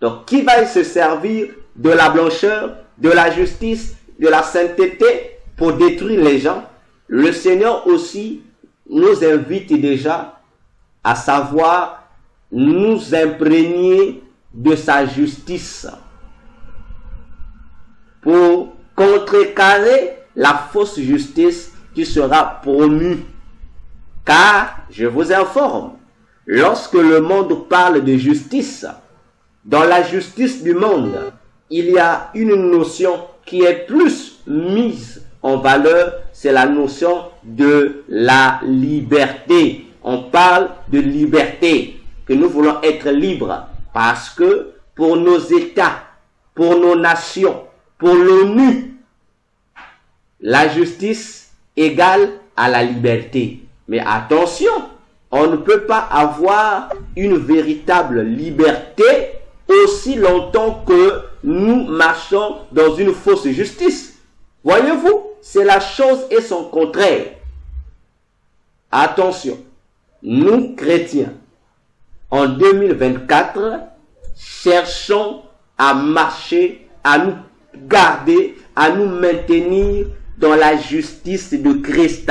[SPEAKER 2] Donc qui va se servir de la blancheur, de la justice, de la sainteté pour détruire les gens? Le Seigneur aussi nous invite déjà à savoir nous imprégner de sa justice pour contrecarrer la fausse justice qui sera promue. Car, je vous informe, lorsque le monde parle de justice, dans la justice du monde, il y a une notion qui est plus mise en valeur, c'est la notion de la liberté. On parle de liberté, que nous voulons être libres, parce que pour nos États, pour nos nations, pour l'ONU, la justice égale à la liberté. Mais attention, on ne peut pas avoir une véritable liberté aussi longtemps que nous marchons dans une fausse justice. Voyez-vous, c'est la chose et son contraire. Attention, nous chrétiens, en 2024, cherchons à marcher, à nous garder, à nous maintenir dans la justice de Christ.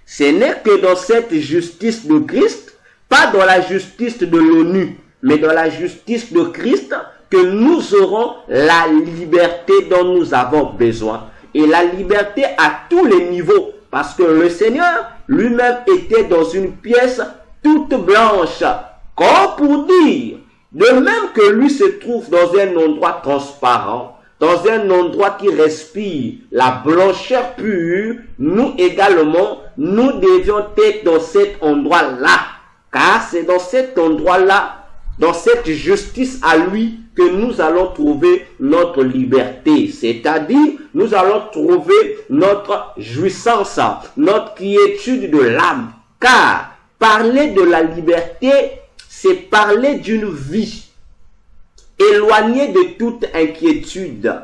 [SPEAKER 2] Ce n'est que dans cette justice de Christ, pas dans la justice de l'ONU, mais dans la justice de Christ, que nous aurons la liberté dont nous avons besoin. Et la liberté à tous les niveaux, parce que le Seigneur lui-même était dans une pièce toute blanche, comme pour dire, de même que lui se trouve dans un endroit transparent, dans un endroit qui respire la blancheur pure, nous également, nous devions être dans cet endroit-là. Car c'est dans cet endroit-là, dans cette justice à lui, que nous allons trouver notre liberté. C'est-à-dire, nous allons trouver notre jouissance, notre quiétude de l'âme. Car parler de la liberté, c'est parler d'une vie éloigné de toute inquiétude.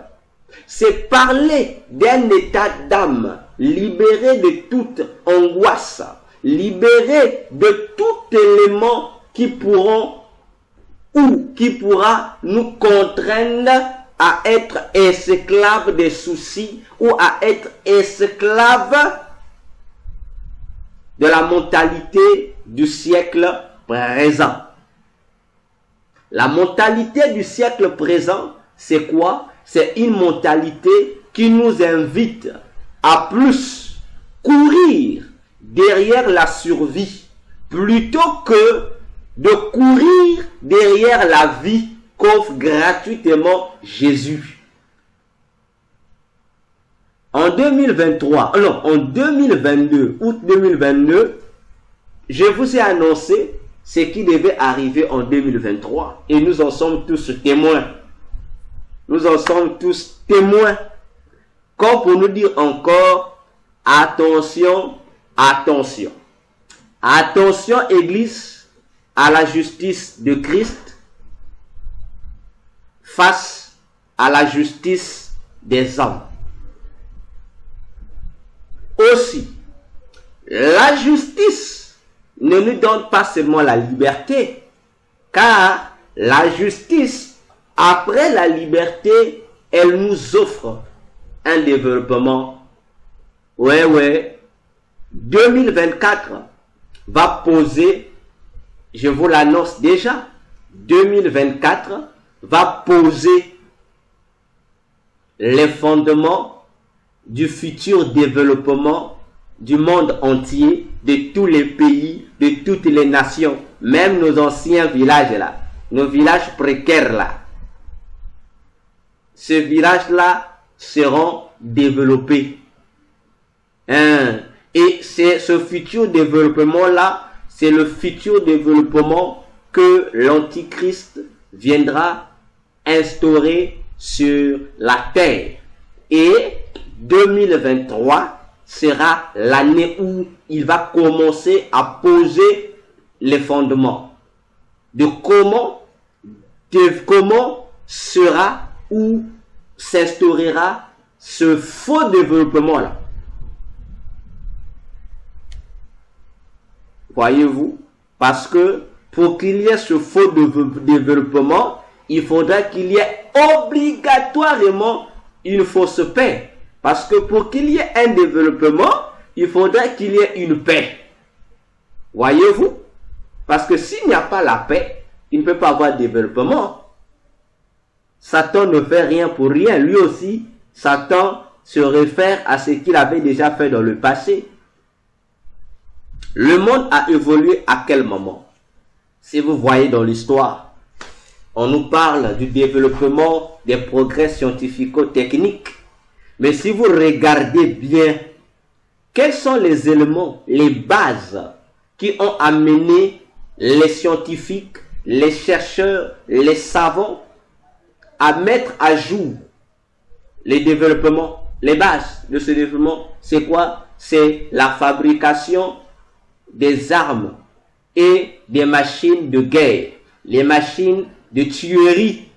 [SPEAKER 2] C'est parler d'un état d'âme, libéré de toute angoisse, libéré de tout élément qui pourra nous contraindre à être esclaves des soucis ou à être esclaves de la mentalité du siècle présent. La mentalité du siècle présent, c'est quoi? C'est une mentalité qui nous invite à plus courir derrière la survie plutôt que de courir derrière la vie qu'offre gratuitement Jésus. En 2022, août 2022, je vous ai annoncé ce qui devait arriver en 2023 et nous en sommes tous témoins. Nous en sommes tous témoins. Comme pour nous dire encore, attention, attention. Attention, Église, à la justice de Christ face à la justice des hommes. Aussi, la justice ne nous donne pas seulement la liberté, car la justice, après la liberté, elle nous offre un développement. Ouais, 2024 va poser, je vous l'annonce déjà, 2024 va poser les fondements du futur développement du monde entier, de tous les pays, de toutes les nations, même nos anciens villages là, nos villages précaires là. Ces villages-là seront développés. Et c'est ce futur développement-là, c'est le futur développement que l'Antichrist viendra instaurer sur la terre. Et 2023 sera l'année où il va commencer à poser les fondements de comment sera ou s'instaurera ce faux développement-là. Voyez-vous? Parce que pour qu'il y ait ce faux développement, il faudra qu'il y ait obligatoirement une fausse paix. Parce que pour qu'il y ait un développement, il faudra qu'il y ait une paix. Voyez-vous? Parce que s'il n'y a pas la paix, il ne peut pas avoir de développement. Satan ne fait rien pour rien. Lui aussi, Satan se réfère à ce qu'il avait déjà fait dans le passé. Le monde a évolué à quel moment? Si vous voyez dans l'histoire, on nous parle du développement des progrès scientifico-techniques. Mais si vous regardez bien, quels sont les éléments, les bases qui ont amené les scientifiques, les chercheurs, les savants à mettre à jour les développements, les bases de ce développement? C'est quoi? C'est la fabrication des armes et des machines de guerre, les machines de tuerie,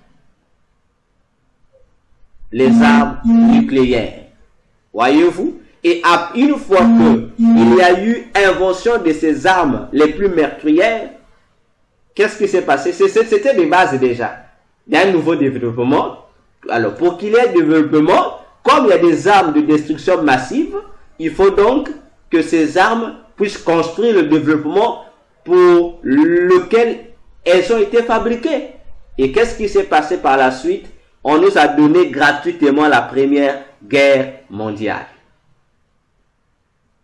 [SPEAKER 2] les armes nucléaires. Voyez-vous? Et une fois qu'il y a eu invention de ces armes les plus meurtrières, qu'est-ce qui s'est passé? C'était des bases déjà d'un nouveau développement. Alors, pour qu'il y ait développement, comme il y a des armes de destruction massive, il faut donc que ces armes puissent construire le développement pour lequel elles ont été fabriquées. Et qu'est-ce qui s'est passé par la suite? On nous a donné gratuitement la Première Guerre mondiale.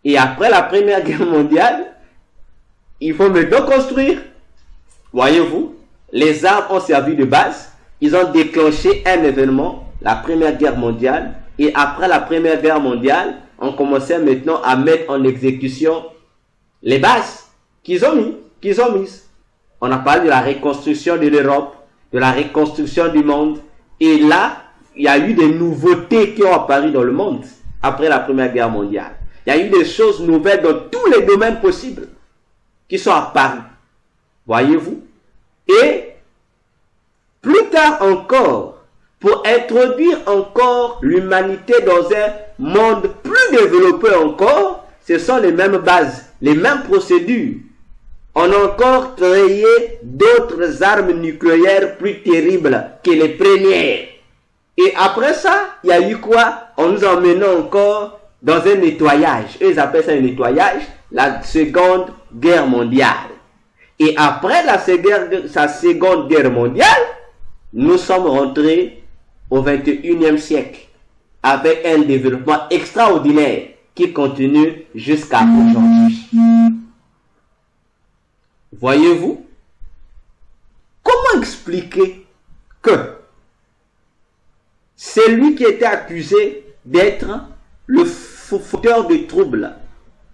[SPEAKER 2] Et après la Première Guerre mondiale, il faut maintenant construire. Voyez-vous, les armes ont servi de base. Ils ont déclenché un événement, la Première Guerre mondiale. Et après la Première Guerre mondiale, on commençait maintenant à mettre en exécution les bases qu'ils ont mises. On a parlé de la reconstruction de l'Europe, de la reconstruction du monde. Et là, il y a eu des nouveautés qui ont apparu dans le monde après la Première Guerre mondiale. Il y a eu des choses nouvelles dans tous les domaines possibles qui sont apparues. Voyez-vous? Et Plus tard encore, pour introduire encore l'humanité dans un monde plus développé encore, ce sont les mêmes bases, les mêmes procédures. On a encore créé d'autres armes nucléaires plus terribles que les premières. Et après ça, il y a eu quoi? On nous emmène encore dans un nettoyage. Eux, ils appellent ça un nettoyage, la Seconde Guerre mondiale. Et après la Seconde Guerre mondiale, nous sommes rentrés au 21e siècle avec un développement extraordinaire qui continue jusqu'à aujourd'hui. Voyez-vous? Comment expliquer que celui qui était accusé d'être le fauteur de troubles,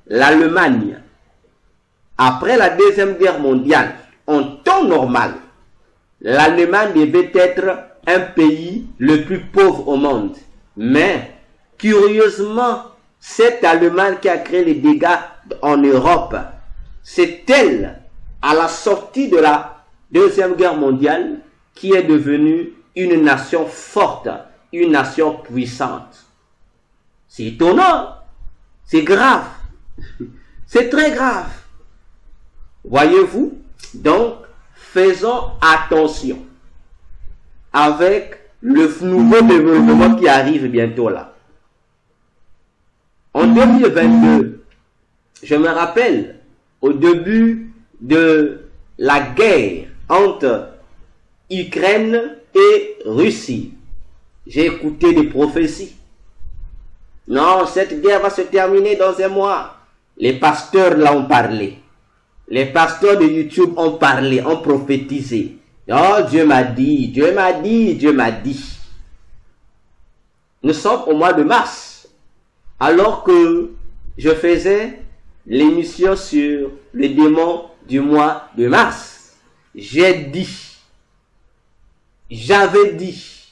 [SPEAKER 2] l'Allemagne, après la Deuxième Guerre mondiale, en temps normal, l'Allemagne devait être un pays le plus pauvre au monde. Mais, curieusement, cette Allemagne qui a créé les dégâts en Europe, c'est elle, à la sortie de la Deuxième Guerre mondiale, qui est devenue une nation forte, une nation puissante. C'est étonnant, c'est grave, c'est très grave. Voyez-vous? Donc, faisons attention avec le nouveau développement qui arrive bientôt là. En 2022, je me rappelle, au début de la guerre entre Ukraine et Russie, j'ai écouté des prophéties. Non, cette guerre va se terminer dans un mois. Les pasteurs là ont parlé. Les pasteurs de YouTube ont parlé, ont prophétisé. Oh, Dieu m'a dit, Dieu m'a dit, Dieu m'a dit. Nous sommes au mois de mars. Alors que je faisais l'émission sur le démon du mois de mars, j'ai dit, j'avais dit,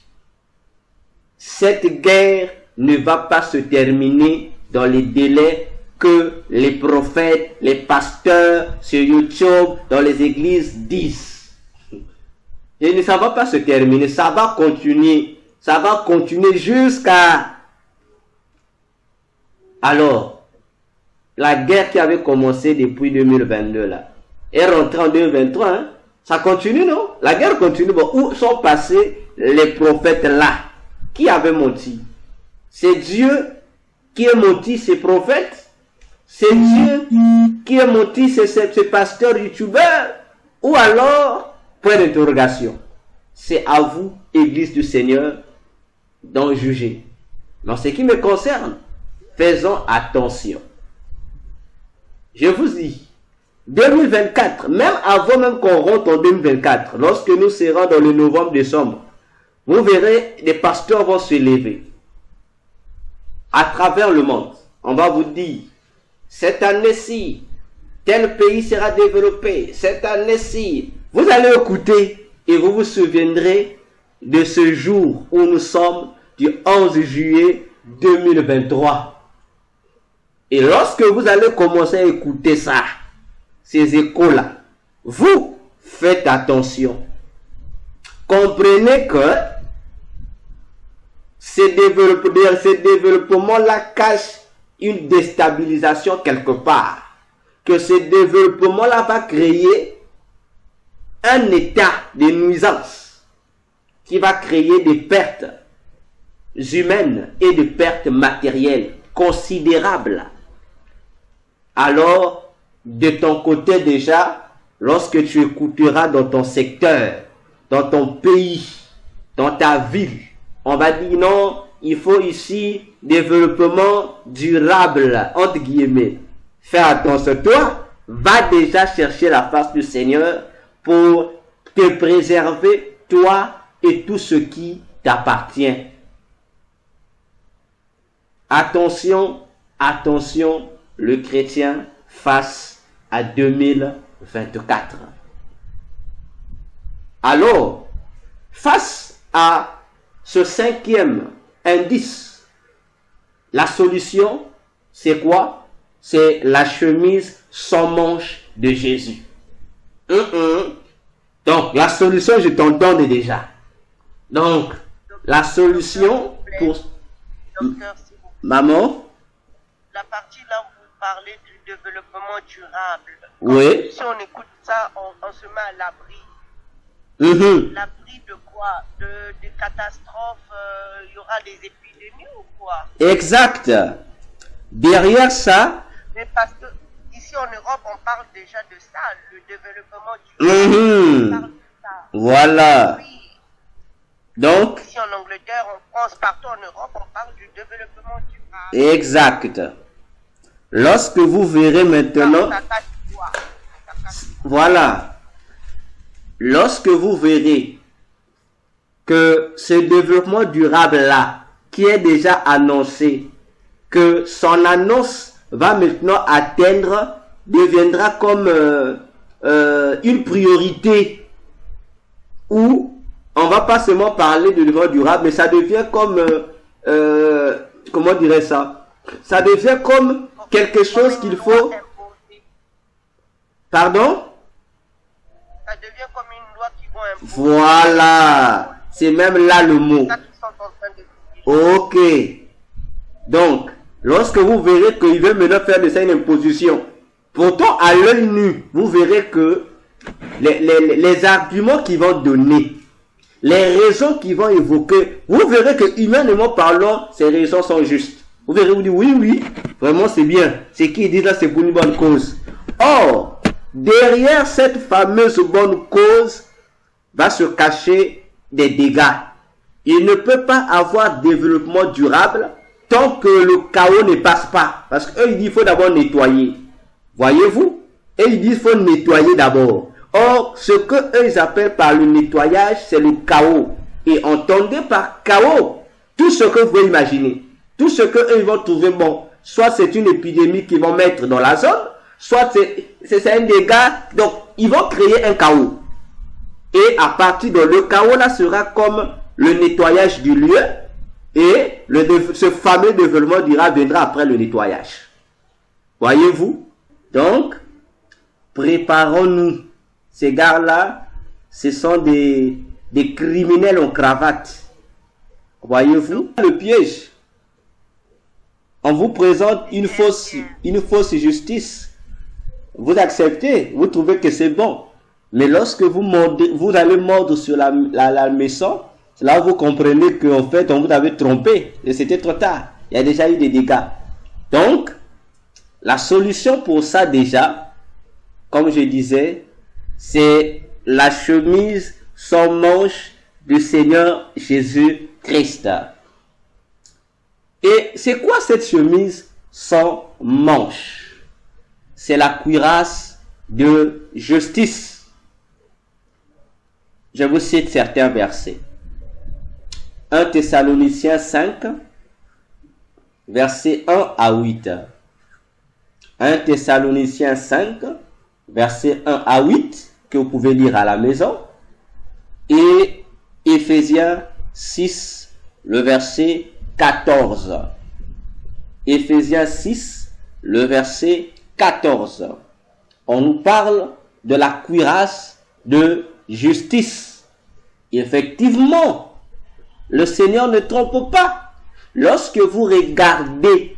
[SPEAKER 2] cette guerre ne va pas se terminer dans les délais que les prophètes, les pasteurs sur YouTube, dans les églises disent. Et ça ne va pas se terminer, ça va continuer jusqu'à... Alors, la guerre qui avait commencé depuis 2022 là, est rentrée en 2023, hein? Ça continue, non? La guerre continue. Bon, où sont passés les prophètes là? Qui avaient menti? C'est Dieu qui a menti ces prophètes? C'est Dieu qui a menti ces pasteurs youtubeurs? Ou alors, point d'interrogation. C'est à vous, Église du Seigneur, d'en juger. Mais en ce qui me concerne, faisons attention. Je vous dis, 2024, même avant même qu'on rentre en 2024, lorsque nous serons dans le novembre-décembre, vous verrez, les pasteurs vont se lever. À travers le monde, on va vous dire, cette année-ci, tel pays sera développé, cette année-ci, vous allez écouter et vous vous souviendrez de ce jour où nous sommes du 11 juillet 2023. Et lorsque vous allez commencer à écouter ça, ces échos-là, vous faites attention. Comprenez que ces développements-là cachent une déstabilisation quelque part. Que ce développement-là va créer un état de nuisance qui va créer des pertes humaines et des pertes matérielles considérables. Alors, de ton côté déjà, lorsque tu écouteras dans ton secteur, dans ton pays, dans ta ville, on va dire non, il faut ici développement durable, entre guillemets. Fais attention, toi, va déjà chercher la face du Seigneur pour te préserver, toi et tout ce qui t'appartient. Attention, attention, le chrétien face à 2024. Alors, face à ce cinquième indice, la solution, c'est quoi? C'est la chemise sans manches de Jésus. Donc, la solution, je t'en donne déjà. Donc, la solution pour...
[SPEAKER 3] Docteur, s'il vous plaît.
[SPEAKER 2] Maman?
[SPEAKER 3] La partie là où vous parlez du développement durable.
[SPEAKER 2] Oui.
[SPEAKER 3] Si on écoute ça, on se met à l'abri. L'abri de quoi? De catastrophes, il y aura des épidémies ou quoi?
[SPEAKER 2] Exact. Derrière ça...
[SPEAKER 3] Mais parce que ici en Europe, on parle déjà de ça, le développement durable. On parle de ça.
[SPEAKER 2] Voilà.
[SPEAKER 3] Oui.
[SPEAKER 2] Donc...
[SPEAKER 3] Ici en Angleterre, en France, partout en Europe, on parle du développement durable.
[SPEAKER 2] Exact. Lorsque vous verrez maintenant... Voilà. Lorsque vous verrez que ce développement durable-là, qui est déjà annoncé, que son annonce va maintenant atteindre, deviendra comme une priorité, où on va pas seulement parler de développement durable, mais ça devient comme, comment dirais ça? Ça devient comme quelque chose qu'il faut... Pardon?
[SPEAKER 3] Ça devient comme une loi qui vont imposer.
[SPEAKER 2] Voilà. C'est même là le mot. Ok. Donc, lorsque vous verrez qu'il veut maintenant faire de ça une imposition, pourtant à l'œil nu, vous verrez que les arguments qu'ils vont donner, les raisons qu'ils vont évoquer, vous verrez que humainement parlant, ces raisons sont justes. Vous verrez, vous dites oui, vraiment c'est bien. C'est qui dit là, c'est pour une bonne cause. Or, derrière cette fameuse bonne cause, va se cacher des dégâts. Il ne peut pas avoir développement durable tant que le chaos ne passe pas. Parce qu'eux, ils disent qu'il faut d'abord nettoyer. Voyez-vous? Et ils disent qu'il faut nettoyer d'abord. Or, ce que eux ils appellent par le nettoyage, c'est le chaos. Et entendez par chaos tout ce que vous pouvez imaginer. Tout ce que eux ils vont trouver bon. Soit c'est une épidémie qu'ils vont mettre dans la zone, soit c'est un dégât. Donc, ils vont créer un chaos. Et à partir de le chaos là sera comme le nettoyage du lieu. Et ce fameux développement durable viendra après le nettoyage. Voyez-vous? Donc, préparons-nous. Ces gars-là, ce sont des criminels en cravate. Voyez-vous? Le piège. On vous présente une fausse justice. Vous acceptez, vous trouvez que c'est bon. Mais lorsque vous allez mordre sur la maison, c'est là où vous comprenez qu'en fait, on vous avait trompé. Et c'était trop tard. Il y a déjà eu des dégâts. Donc, la solution pour ça déjà, comme je disais, c'est la chemise sans manche du Seigneur Jésus-Christ. Et c'est quoi cette chemise sans manche? C'est la cuirasse de justice. Je vous cite certains versets. 1 Thessaloniciens 5, versets 1 à 8. 1 Thessaloniciens 5, versets 1 à 8, que vous pouvez lire à la maison. Et Éphésiens 6, le verset 14. Éphésiens 6, le verset 14. On nous parle de la cuirasse de justice. Effectivement, le Seigneur ne trompe pas. Lorsque vous regardez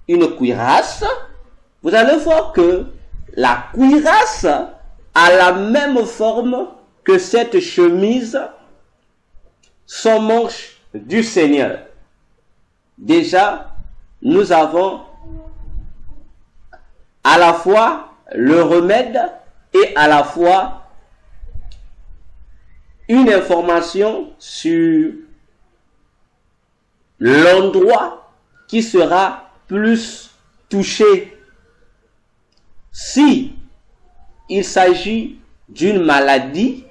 [SPEAKER 2] une cuirasse, vous allez voir que la cuirasse a la même forme que cette chemise sans manche du Seigneur. Déjà, nous avons à la fois le remède et à la fois une information sur l'endroit qui sera plus touché. Si il s'agit d'une maladie,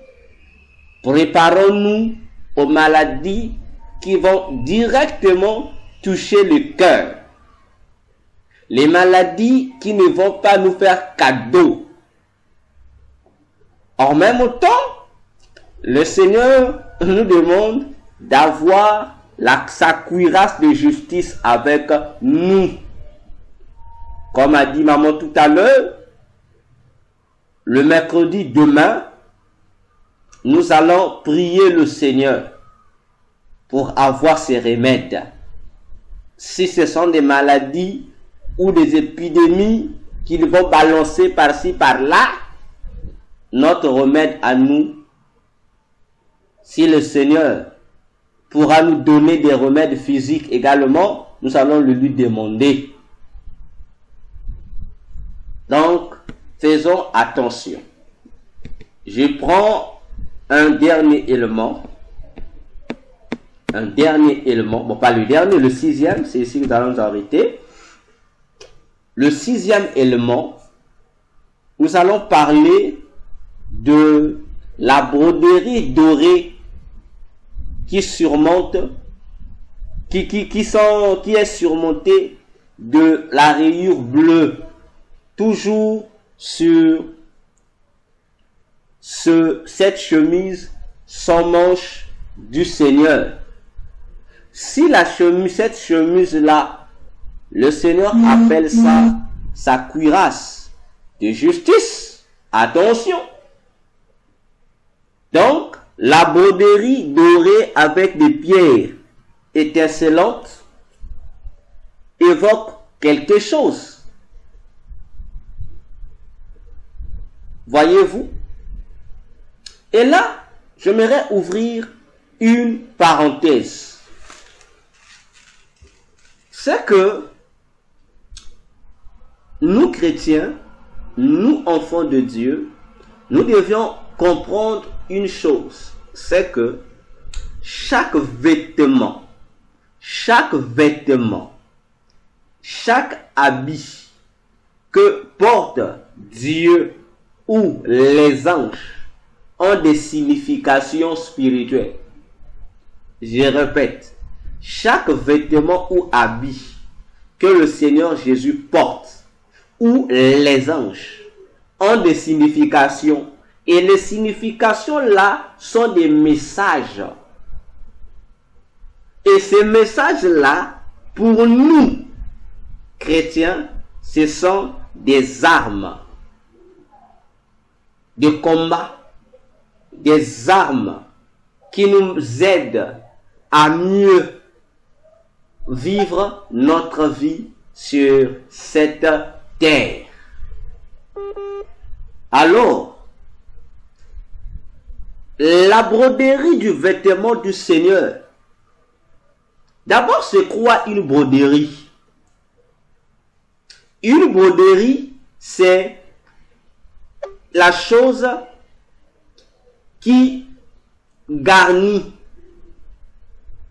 [SPEAKER 2] préparons-nous aux maladies qui vont directement toucher le cœur. Les maladies qui ne vont pas nous faire cadeau. En même temps, le Seigneur nous demande d'avoir sa cuirasse de justice avec nous. Comme a dit maman tout à l'heure, le mercredi demain, nous allons prier le Seigneur pour avoir ces remèdes. Si ce sont des maladies ou des épidémies qu'ils vont balancer par-ci, par-là, notre remède à nous, si le Seigneur pourra nous donner des remèdes physiques également, nous allons le lui demander. Donc, faisons attention. Je prends un dernier élément. Bon, pas le dernier, le sixième, c'est ici que nous allons nous arrêter. Le sixième élément, nous allons parler de la broderie dorée qui surmonte, qui est surmontée de la rayure bleue, toujours sur cette chemise sans manche du Seigneur. Si cette chemise-là, le Seigneur appelle ça sa cuirasse de justice, attention. Donc, la broderie dorée avec des pierres étincelantes évoque quelque chose. Voyez-vous? Et là, j'aimerais ouvrir une parenthèse. C'est que nous chrétiens, nous enfants de Dieu, nous devions comprendre une chose. C'est que chaque vêtement, chaque habit que porte Dieu ou les anges ont des significations spirituelles. Je répète, chaque vêtement ou habit que le Seigneur Jésus porte ou les anges ont des significations. Et les significations là sont des messages. Et ces messages-là, pour nous, chrétiens, ce sont des armes de combat, des armes qui nous aident à mieux vivre notre vie sur cette terre. Alors, la broderie du vêtement du Seigneur. D'abord, c'est quoi une broderie? Une broderie, c'est la chose qui garnit.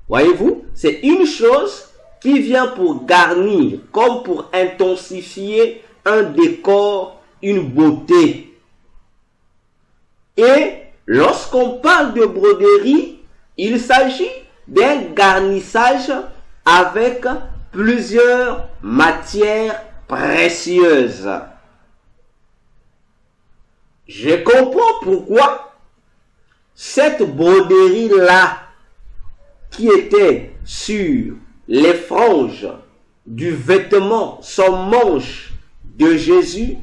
[SPEAKER 2] Voyez-vous? C'est une chose qui vient pour garnir, comme pour intensifier un décor, une beauté. Et lorsqu'on parle de broderie, il s'agit d'un garnissage avec plusieurs matières précieuses. Je comprends pourquoi cette broderie-là, qui était sur les franges du vêtement sans manche de Jésus,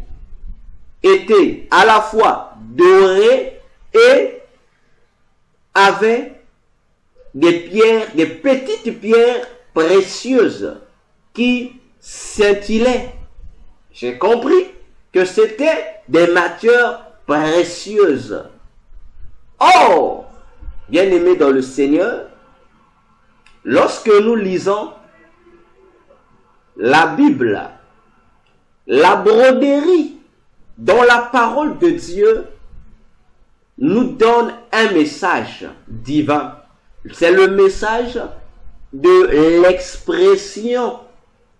[SPEAKER 2] était à la fois dorée et avait des pierres, des petites pierres précieuses qui scintillaient. J'ai compris que c'était des matières précieuses. Or, bien-aimés dans le Seigneur, lorsque nous lisons la Bible, la broderie dans la parole de Dieu nous donne un message divin. C'est le message de l'expression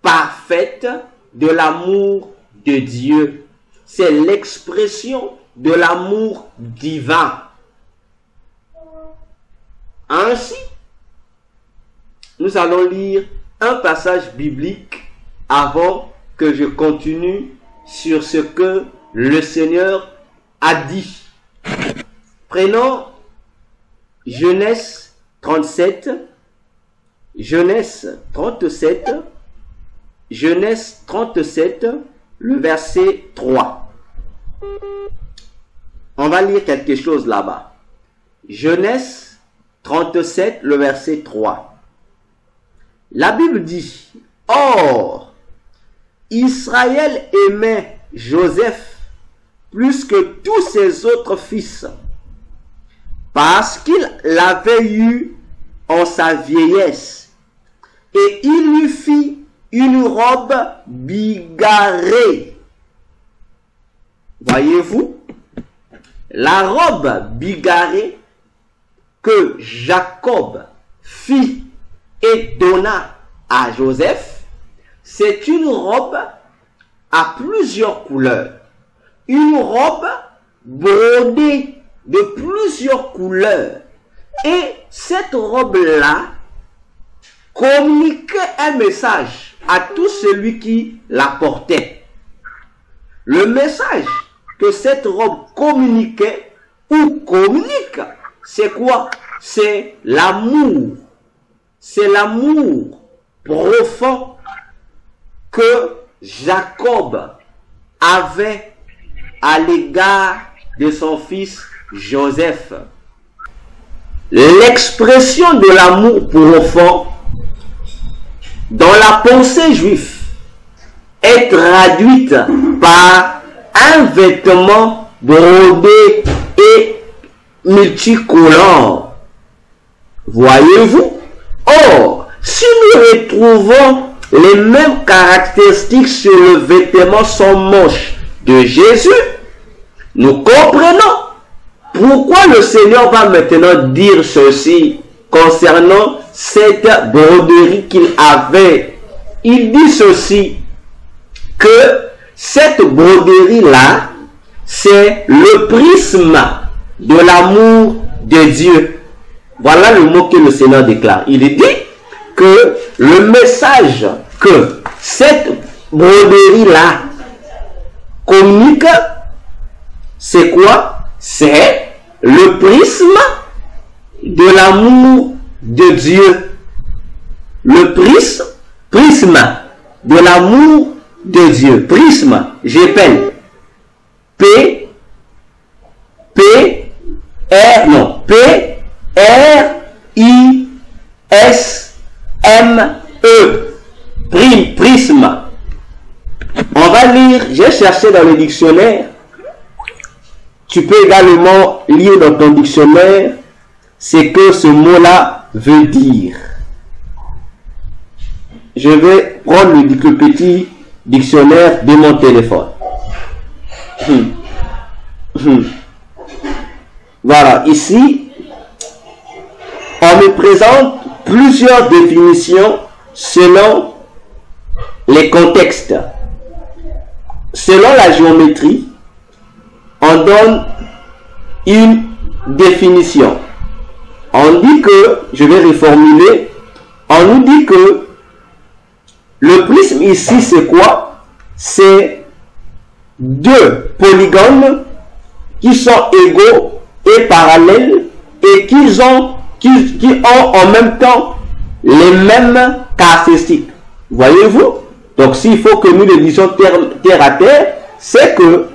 [SPEAKER 2] parfaite de l'amour de Dieu. C'est l'expression de l'amour divin. Ainsi, nous allons lire un passage biblique avant que je continue sur ce que le Seigneur a dit. Prenons Genèse 37, Genèse 37, le verset 3. On va lire quelque chose là-bas. Genèse 37, le verset 3. La Bible dit, « Or, Israël aimait Joseph plus que tous ses autres fils, parce qu'il l'avait eu en sa vieillesse, et il lui fit une robe bigarrée. » Voyez-vous, la robe bigarrée que Jacob fit et donna à Joseph, c'est une robe à plusieurs couleurs. Une robe brodée de plusieurs couleurs. Et cette robe-là communiquait un message à tout celui qui la portait. Le message que cette robe communiquait ou communique, c'est quoi? C'est l'amour. C'est l'amour profond que Jacob avait à l'égard de son fils Joseph. L'expression de l'amour profond dans la pensée juive est traduite par un vêtement brodé et multicolore. Voyez-vous? Or, si nous retrouvons les mêmes caractéristiques sur le vêtement sans manche de Jésus, nous comprenons pourquoi le Seigneur va maintenant dire ceci concernant cette broderie qu'il avait. Il dit ceci, que cette broderie-là, c'est le prisme de l'amour de Dieu. Voilà le mot que le Seigneur déclare. Il dit que le message que cette broderie-là communique, c'est quoi? C'est le prisme de l'amour de Dieu. Le prisme de l'amour de Dieu. Prisme, j'appelle P-R-I-S-M-E. Prisme. On va lire, j'ai cherché dans le dictionnaire. Tu peux également lire dans ton dictionnaire ce que ce mot-là veut dire. Je vais prendre le petit dictionnaire de mon téléphone. Voilà, ici, on me présente plusieurs définitions selon les contextes. Selon la géométrie, on donne une définition. On dit que, je vais reformuler, on nous dit que le prisme ici c'est quoi? C'est deux polygones qui sont égaux et parallèles et qui ont en même temps les mêmes caractéristiques. Voyez-vous? Donc s'il faut que nous le disions terre à terre, c'est que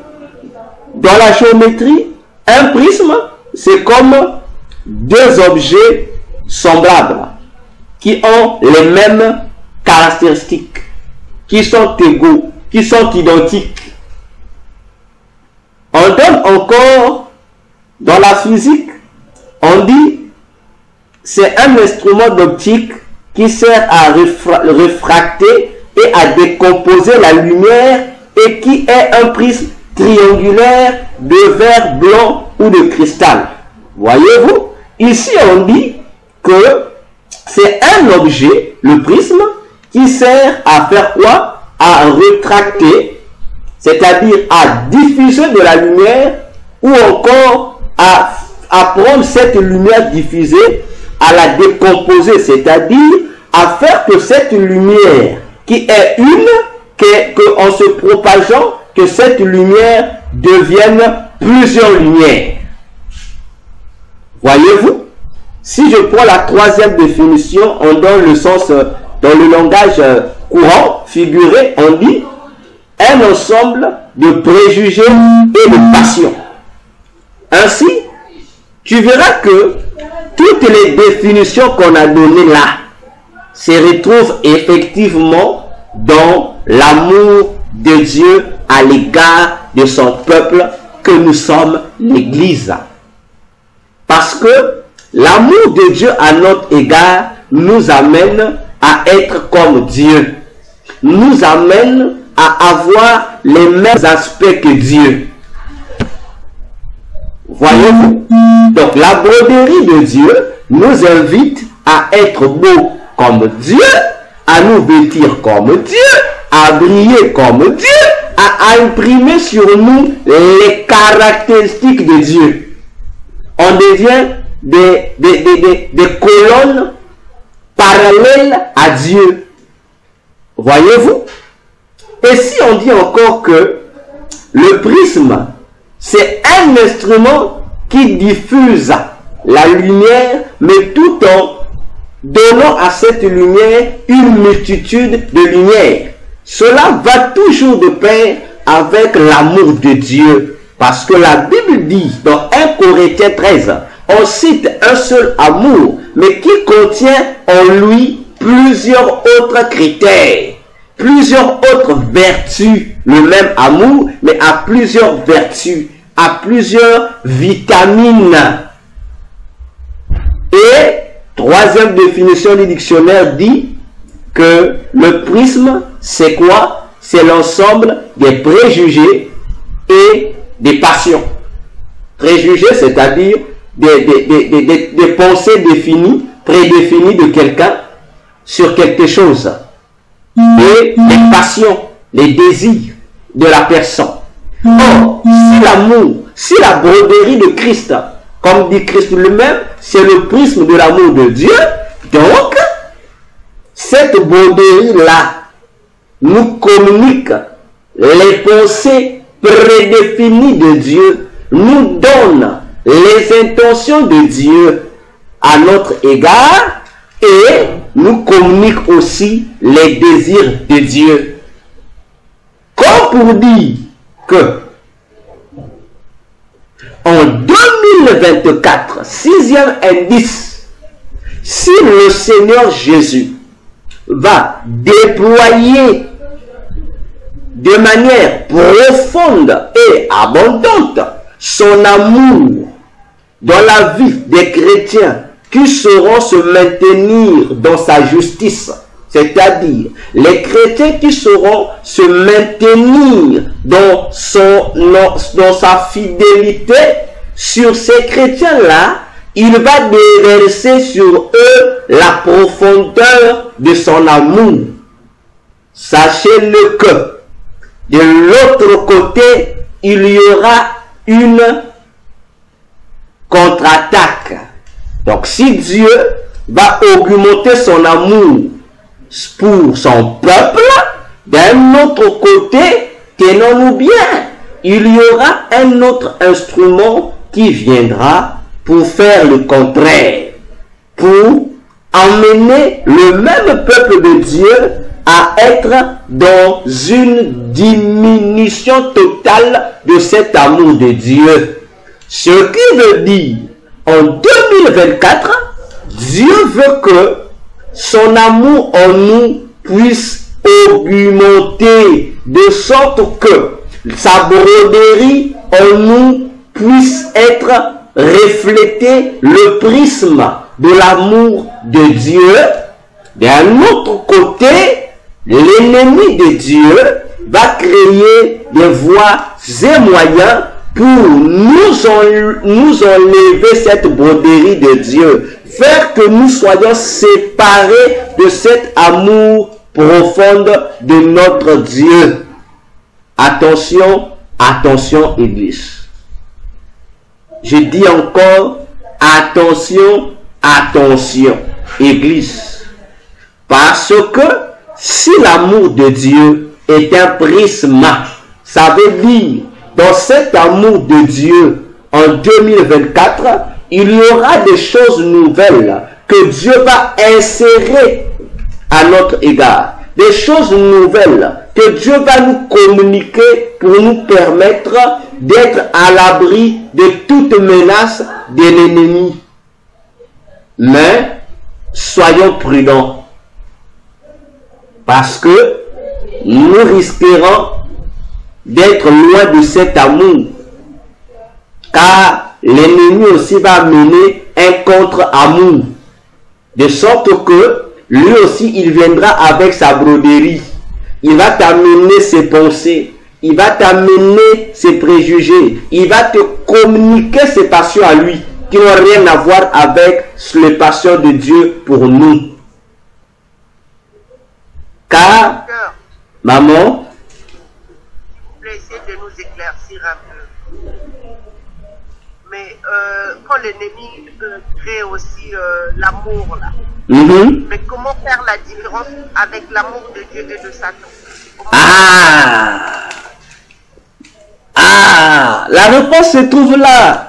[SPEAKER 2] dans la géométrie, un prisme, c'est comme deux objets semblables qui ont les mêmes caractéristiques, qui sont égaux, qui sont identiques. On donne encore, dans la physique, on dit c'est un instrument d'optique qui sert à réfracter et à décomposer la lumière et qui est un prisme triangulaire de verre blanc ou de cristal. Voyez-vous? Ici, on dit que c'est un objet, le prisme, qui sert à faire quoi? À rétracter, c'est-à-dire à diffuser de la lumière ou encore à prendre cette lumière diffusée, à la décomposer, c'est-à-dire à faire que cette lumière qui est une, que en se propageant, que cette lumière devienne plusieurs lumières. Voyez-vous? Si je prends la troisième définition, on donne le sens dans le langage courant, figuré, on dit un ensemble de préjugés et de passions. Ainsi, tu verras que toutes les définitions qu'on a données là se retrouvent effectivement dans l'amour de Dieu à l'égard de son peuple que nous sommes l'Église. Parce que l'amour de Dieu à notre égard nous amène à être comme Dieu, nous amène à avoir les mêmes aspects que Dieu. Voyez-vous? Donc la broderie de Dieu nous invite à être beaux comme Dieu, à nous vêtir comme Dieu, à briller comme Dieu, à imprimer sur nous les caractéristiques de Dieu. On devient des colonnes parallèles à Dieu. Voyez-vous? Et si on dit encore que le prisme, c'est un instrument qui diffuse la lumière, mais tout en donnant à cette lumière une multitude de lumières. Cela va toujours de pair avec l'amour de Dieu. Parce que la Bible dit dans 1 Corinthiens 13, on cite un seul amour, mais qui contient en lui plusieurs autres critères, plusieurs autres vertus. Le même amour, mais à plusieurs vertus, à plusieurs vitamines. Et troisième définition du dictionnaire dit que le prisme, c'est quoi? C'est l'ensemble des préjugés et des passions. Préjugés, c'est-à-dire des pensées définies, prédéfinies de quelqu'un sur quelque chose. Et les passions, les désirs de la personne. Or, si l'amour, si la broderie de Christ, comme dit Christ lui-même, c'est le prisme de l'amour de Dieu, donc, cette broderie-là nous communique les pensées prédéfinies de Dieu, nous donne les intentions de Dieu à notre égard et nous communique aussi les désirs de Dieu. Comme pour dire que en 2024, sixième indice, si le Seigneur Jésus va déployer de manière profonde et abondante son amour dans la vie des chrétiens qui sauront se maintenir dans sa justice, c'est-à-dire les chrétiens qui sauront se maintenir dans sa fidélité, sur ces chrétiens-là, il va déverser sur eux la profondeur de son amour. Sachez-le que de l'autre côté, il y aura une contre-attaque. Donc si Dieu va augmenter son amour pour son peuple, d'un autre côté, tenons-nous bien, il y aura un autre instrument qui viendra pour faire le contraire, pour emmener le même peuple de Dieu à être dans une diminution totale de cet amour de Dieu. Ce qui veut dire, en 2024, Dieu veut que son amour en nous puisse augmenter, de sorte que sa broderie en nous puisse être refléter le prisme de l'amour de Dieu. D'un autre côté, l'ennemi de Dieu va créer des voies et moyens pour nous enlever cette broderie de Dieu, faire que nous soyons séparés de cet amour profond de notre Dieu. Attention, attention Église. Je dis encore, attention, attention Église. Parce que si l'amour de Dieu est un prisme, ça veut dire, dans cet amour de Dieu, en 2024, il y aura des choses nouvelles que Dieu va insérer à notre égard. Des choses nouvelles que Dieu va nous communiquer pour nous permettre d'être à l'abri de toute menace de l'ennemi. Mais soyons prudents, parce que nous risquerons d'être loin de cet amour, car l'ennemi aussi va mener un contre-amour, de sorte que lui aussi il viendra avec sa broderie. Il va t'amener ses pensées, il va t'amener ses préjugés, il va te communiquer ses passions à lui, qui n'ont rien à voir avec les passions de Dieu pour nous. Car, maman,
[SPEAKER 3] vous pouvez essayer de nous éclaircir un peu. Mais quand l'ennemi crée aussi l'amour là, mais comment faire la différence avec l'amour de Dieu et de Satan?
[SPEAKER 2] La réponse se trouve là.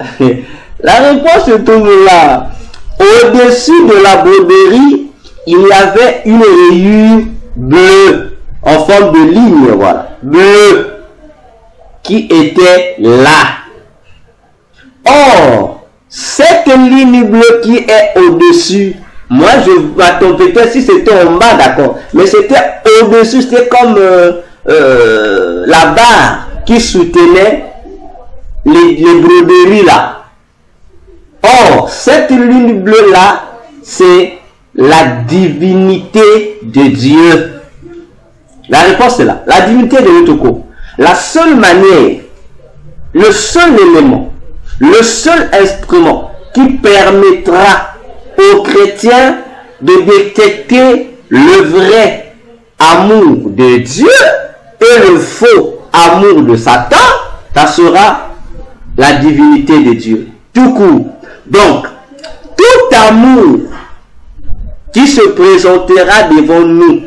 [SPEAKER 2] La réponse se trouve là. Au-dessus de la broderie, il y avait une rayure bleue en forme de ligne, voilà, bleue, qui était là. Or, cette ligne bleue qui est au-dessus, moi je m'attends peut-être si c'était en bas, d'accord, mais c'était au-dessus, c'était comme la barre qui soutenait les broderies là. Or, cette ligne bleue là, c'est la divinité de Dieu. La réponse est là. La divinité de Yotoko. La seule manière, le seul élément, le seul instrument qui permettra aux chrétiens de détecter le vrai amour de Dieu et le faux amour de Satan, ça sera la divinité de Dieu. Tout court. Donc, tout amour qui se présentera devant nous,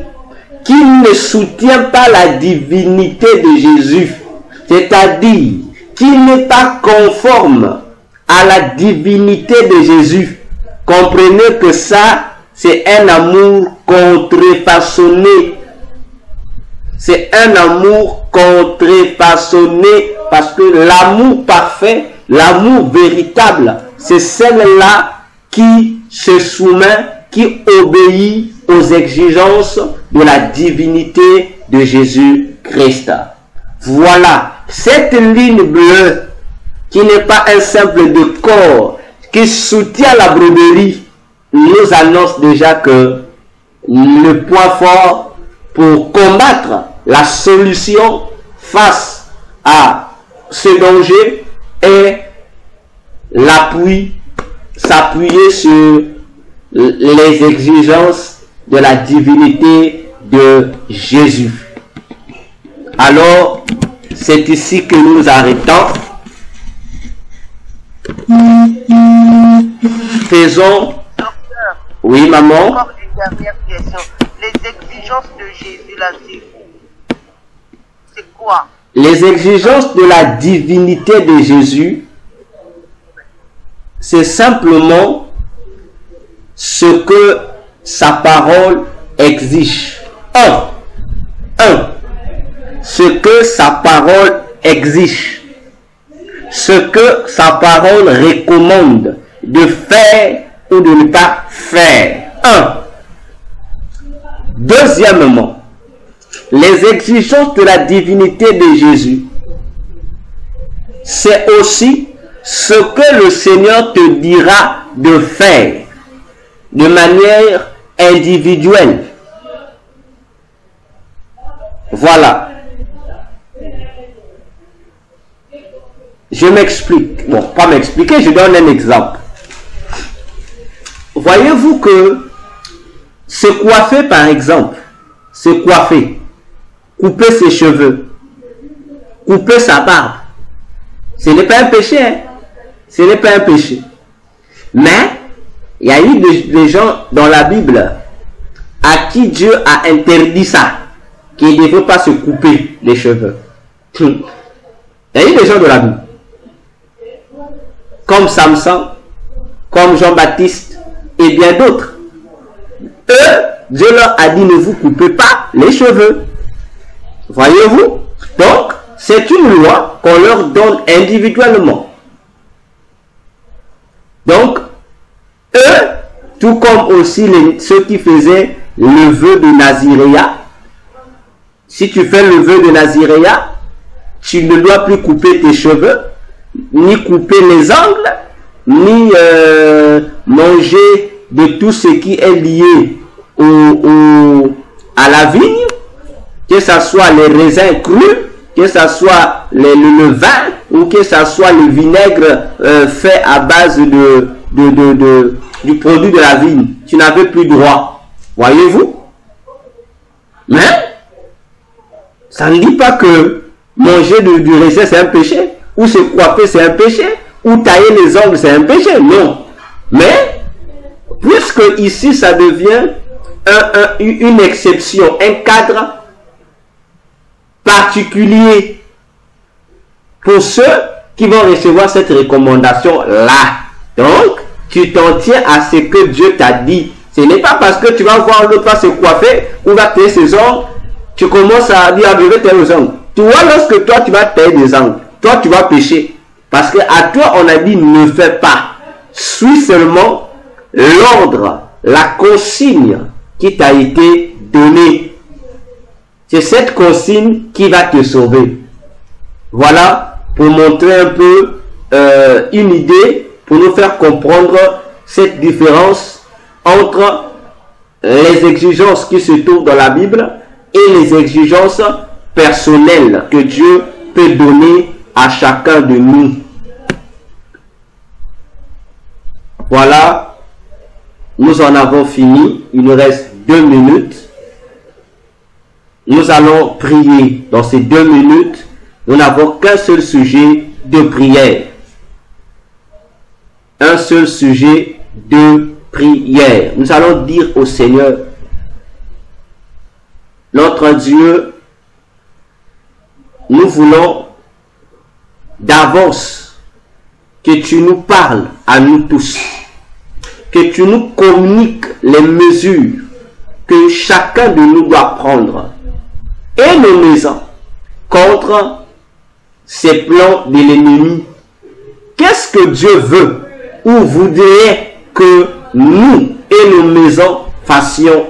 [SPEAKER 2] qui ne soutient pas la divinité de Jésus, c'est-à-dire qui n'est pas conforme à la divinité de Jésus, comprenez que ça, c'est un amour contrefaçonné. C'est un amour contrefaçonné, parce que l'amour parfait, l'amour véritable, c'est celle-là qui se soumet, qui obéit aux exigences de la divinité de Jésus-Christ. Voilà, cette ligne bleue, qui n'est pas un simple décor, qui soutient la broderie, nous annonce déjà que le point fort pour combattre la solution face à ce danger est l'appui, s'appuyer sur les exigences de la divinité de Jésus. Alors, c'est ici que nous arrêtons. Faisons. Oui, maman.
[SPEAKER 3] Encore une dernière question. Les exigences de Jésus, là, c'est quoi?
[SPEAKER 2] Les exigences de la divinité de Jésus, c'est simplement ce que sa parole exige. Ce que sa parole exige. Ce que sa parole recommande de faire ou de ne pas faire. Deuxièmement, les exigences de la divinité de Jésus, c'est aussi ce que le Seigneur te dira de faire de manière individuelle. Voilà. Je m'explique. Bon, pas m'expliquer, je donne un exemple. Voyez-vous que se coiffer, par exemple, se coiffer, couper ses cheveux, couper sa barbe, ce n'est pas un péché, hein? Ce n'est pas un péché. Mais, il y a eu des gens dans la Bible à qui Dieu a interdit ça, qu'ils ne devaient pas se couper les cheveux. Il y a eu des gens de la Bible, comme Samson, comme Jean-Baptiste et bien d'autres. Eux, Dieu leur a dit, ne vous coupez pas les cheveux. Voyez-vous? Donc, c'est une loi qu'on leur donne individuellement. Donc, eux, tout comme aussi ceux qui faisaient le vœu de Naziréa, si tu fais le vœu de Naziréa, tu ne dois plus couper tes cheveux, ni couper les ongles, ni manger de tout ce qui est lié à la vigne, que ce soit les raisins crus, que ce soit le vin, ou que ce soit le vinaigre fait à base du produit de la vigne. Tu n'avais plus droit. Voyez-vous? Mais ça ne dit pas que manger du raisin c'est un péché, ou se coiffer c'est un péché, ou tailler les ongles c'est un péché. Non. Mais puisque ici ça devient une exception, un cadre particulier pour ceux qui vont recevoir cette recommandation là. Donc, tu t'en tiens à ce que Dieu t'a dit. Ce n'est pas parce que tu vas voir l'autre va se coiffer ou va tailler ses ongles, tu commences à dire je vais tailler les ongles. Tu vois, lorsque toi tu vas tailler des ongles, toi tu vas pécher. Parce que à toi on a dit ne fais pas. Suis seulement l'ordre, la consigne qui t'a été donnée. C'est cette consigne qui va te sauver. Voilà, pour montrer un peu une idée, pour nous faire comprendre cette différence entre les exigences qui se trouvent dans la Bible et les exigences personnelles que Dieu peut donner à chacun de nous. Voilà, nous en avons fini. Il nous reste 2 minutes. Nous allons prier. Dans ces 2 minutes, nous n'avons qu'un seul sujet de prière. Un seul sujet de prière. Nous allons dire au Seigneur, notre Dieu, nous voulons d'avance que tu nous parles à nous tous, que tu nous communiques les mesures que chacun de nous doit prendre et nos maisons contre ces plans de l'ennemi. Qu'est-ce que Dieu veut ou voudrait que nous et nos maisons fassions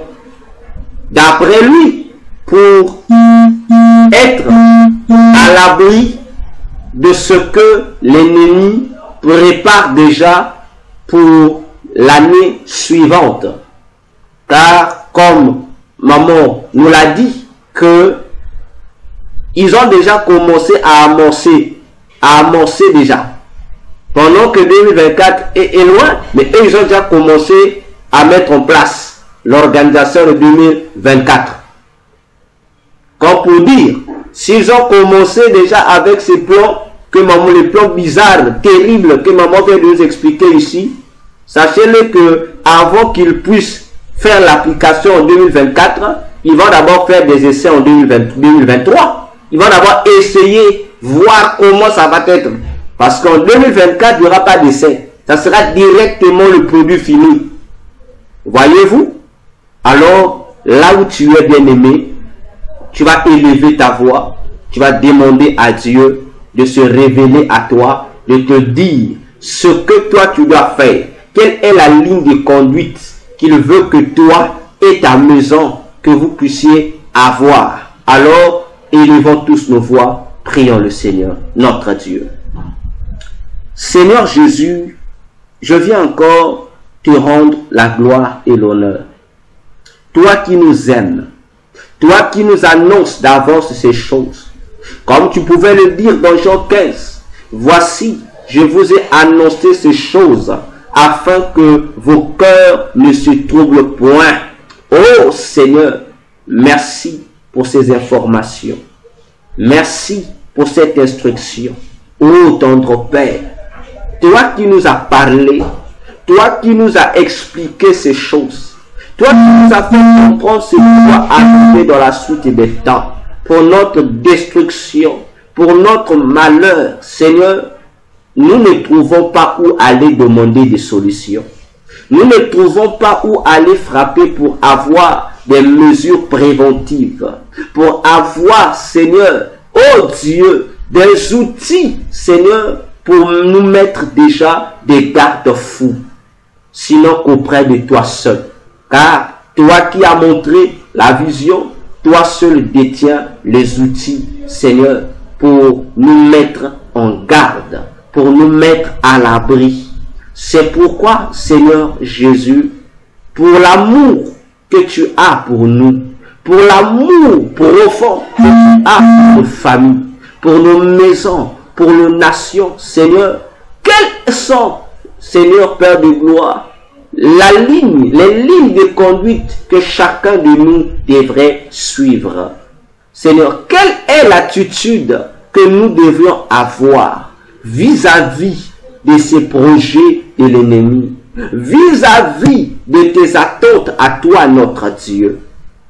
[SPEAKER 2] d'après lui pour être à l'abri de ce que l'ennemi prépare déjà pour l'année suivante? Car comme maman nous l'a dit, que ils ont déjà commencé à amorcer déjà. Pendant que 2024 est loin, mais eux, ils ont déjà commencé à mettre en place l'organisation de 2024. Comme pour dire, s'ils ont commencé déjà avec ces plans, que maman, les plans bizarres, terribles, que maman vient de nous expliquer ici, sachez-le que avant qu'ils puissent faire l'application en 2024, ils vont d'abord faire des essais en 2023. Ils vont d'abord essayer, voir comment ça va être. Parce qu'en 2024, il n'y aura pas d'essai. Ça sera directement le produit fini. Voyez-vous? Alors, là où tu es bien-aimé, tu vas élever ta voix. Tu vas demander à Dieu de se révéler à toi, de te dire ce que toi tu dois faire. Quelle est la ligne de conduite qu'il veut que toi et ta maison, que vous puissiez avoir. Alors, élevons tous nos voix, prions le Seigneur, notre Dieu. Seigneur Jésus, je viens encore te rendre la gloire et l'honneur. Toi qui nous aimes, toi qui nous annonces d'avance ces choses, comme tu pouvais le dire dans Jean 15, voici, je vous ai annoncé ces choses, afin que vos cœurs ne se troublent point. Oh Seigneur, merci pour ces informations. Merci pour cette instruction. Oh tendre Père, toi qui nous as parlé, toi qui nous as expliqué ces choses, toi qui nous as fait comprendre ce qui va arriver dans la suite des temps, pour notre destruction, pour notre malheur, Seigneur, nous ne trouvons pas où aller demander des solutions. Nous ne trouvons pas où aller frapper pour avoir des mesures préventives, pour avoir, Seigneur, oh Dieu, des outils, Seigneur, pour nous mettre déjà des garde-fous, sinon qu'auprès de toi seul. Car toi qui as montré la vision, toi seul détiens les outils, Seigneur, pour nous mettre en garde, pour nous mettre à l'abri. C'est pourquoi, Seigneur Jésus, pour l'amour que tu as pour nous, pour l'amour profond que tu as pour nos familles, pour nos maisons, pour nos nations, Seigneur, quelles sont, Seigneur Père de gloire, les lignes de conduite que chacun de nous devrait suivre. Seigneur, quelle est l'attitude que nous devions avoir vis-à-vis de ces projets de l'ennemi, vis-à-vis de tes attentes à toi, notre Dieu.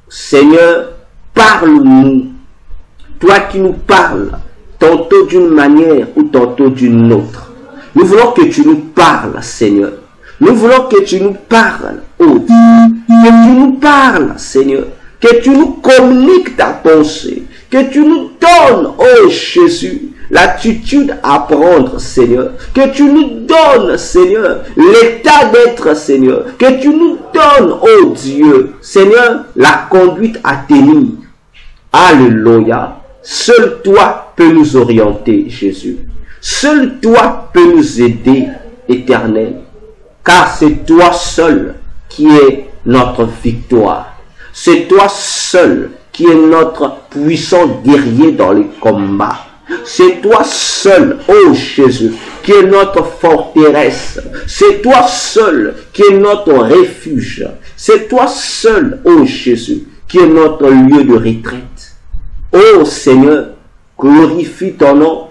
[SPEAKER 2] Seigneur, parle-nous. Toi qui nous parles, tantôt d'une manière ou tantôt d'une autre. Nous voulons que tu nous parles, Seigneur. Nous voulons que tu nous parles, oh Dieu. Que tu nous parles, Seigneur. Que tu nous communiques ta pensée. Que tu nous donnes, oh Jésus, l'attitude à prendre, Seigneur. Que tu nous donnes, Seigneur, l'état d'être, Seigneur. Que tu nous donnes, oh Dieu, Seigneur, la conduite à tenir. Alléluia. Seul toi peux nous orienter, Jésus. Seul toi peux nous aider, Éternel. Car c'est toi seul qui est notre victoire. C'est toi seul qui est notre puissant guerrier dans les combats. C'est toi seul, oh Jésus, qui est notre forteresse. C'est toi seul qui est notre refuge. C'est toi seul, oh Jésus, qui est notre lieu de retraite. Oh Seigneur, glorifie ton nom.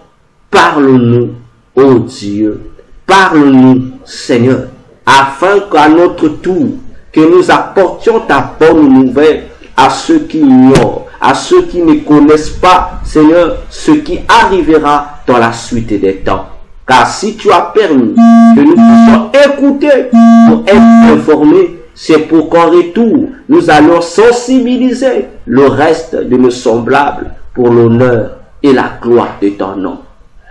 [SPEAKER 2] Parle-nous, oh Dieu. Parle-nous, Seigneur, afin qu'à notre tour, que nous apportions ta bonne nouvelle à ceux qui ignorent, à ceux qui ne connaissent pas, Seigneur, ce qui arrivera dans la suite des temps. Car si tu as permis que nous puissions écouter pour être informés, c'est pour qu'en retour, nous allons sensibiliser le reste de nos semblables pour l'honneur et la gloire de ton nom.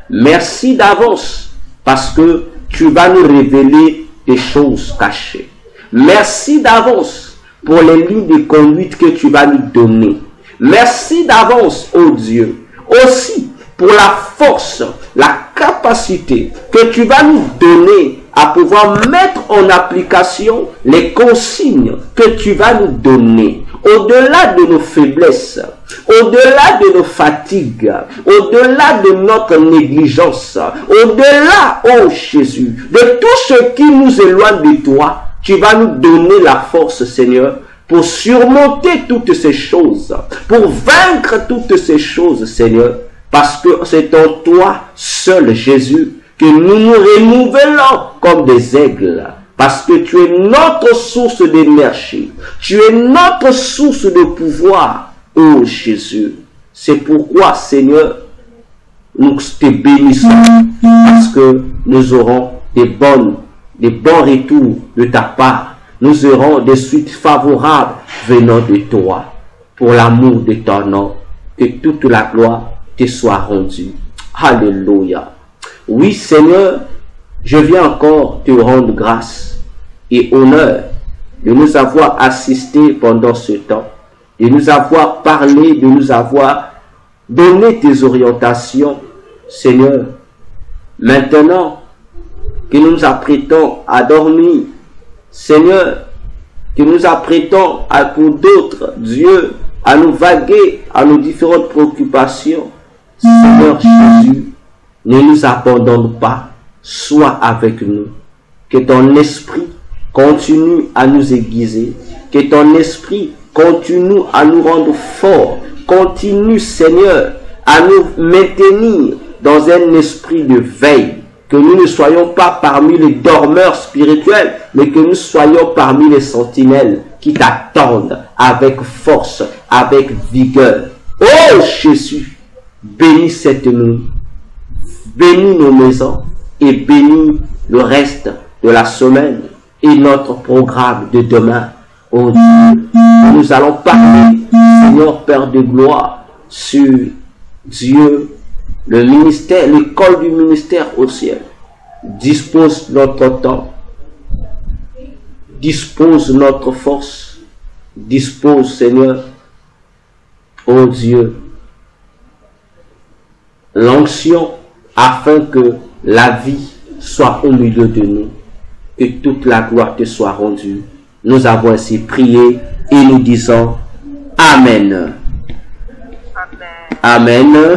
[SPEAKER 2] Merci d'avance parce que tu vas nous révéler des choses cachées. Merci d'avance pour les lignes de conduite que tu vas nous donner. Merci d'avance, oh Dieu, aussi pour la force, la capacité que tu vas nous donner à pouvoir mettre en application les consignes que tu vas nous donner. Au-delà de nos faiblesses, au-delà de nos fatigues, au-delà de notre négligence, au-delà, oh Jésus, de tout ce qui nous éloigne de toi, tu vas nous donner la force, Seigneur, pour surmonter toutes ces choses, pour vaincre toutes ces choses, Seigneur, parce que c'est en toi seul, Jésus, que nous nous renouvelons comme des aigles, parce que tu es notre source d'énergie, tu es notre source de pouvoir, oh Jésus. C'est pourquoi, Seigneur, nous te bénissons, parce que nous aurons des bons retours de ta part. Nous aurons des suites favorables venant de toi. Pour l'amour de ton nom, que toute la gloire te soit rendue. Alléluia. Oui, Seigneur, je viens encore te rendre grâce et honneur de nous avoir assistés pendant ce temps, de nous avoir parlé, de nous avoir donné tes orientations, Seigneur. Maintenant que nous nous apprêtons à dormir, Seigneur, que nous apprêtons à pour d'autres, Dieu, à nous vaguer à nos différentes préoccupations, Seigneur Jésus, ne nous abandonne pas, sois avec nous. Que ton esprit continue à nous aiguiser, que ton esprit continue à nous rendre forts, continue, Seigneur, à nous maintenir dans un esprit de veille, que nous ne soyons pas parmi les dormeurs spirituels, mais que nous soyons parmi les sentinelles qui t'attendent avec force, avec vigueur. Oh Jésus, bénis cette nuit, bénis nos maisons et bénis le reste de la semaine et notre programme de demain. Oh Dieu, nous allons parler, Seigneur Père de gloire, sur Dieu, le ministère, l'école du ministère au ciel, dispose notre temps, dispose notre force, dispose, Seigneur, ô Dieu, l'onction afin que la vie soit au milieu de nous, que toute la gloire te soit rendue. Nous avons ainsi prié et nous disons Amen.
[SPEAKER 3] Amen.
[SPEAKER 2] Amen.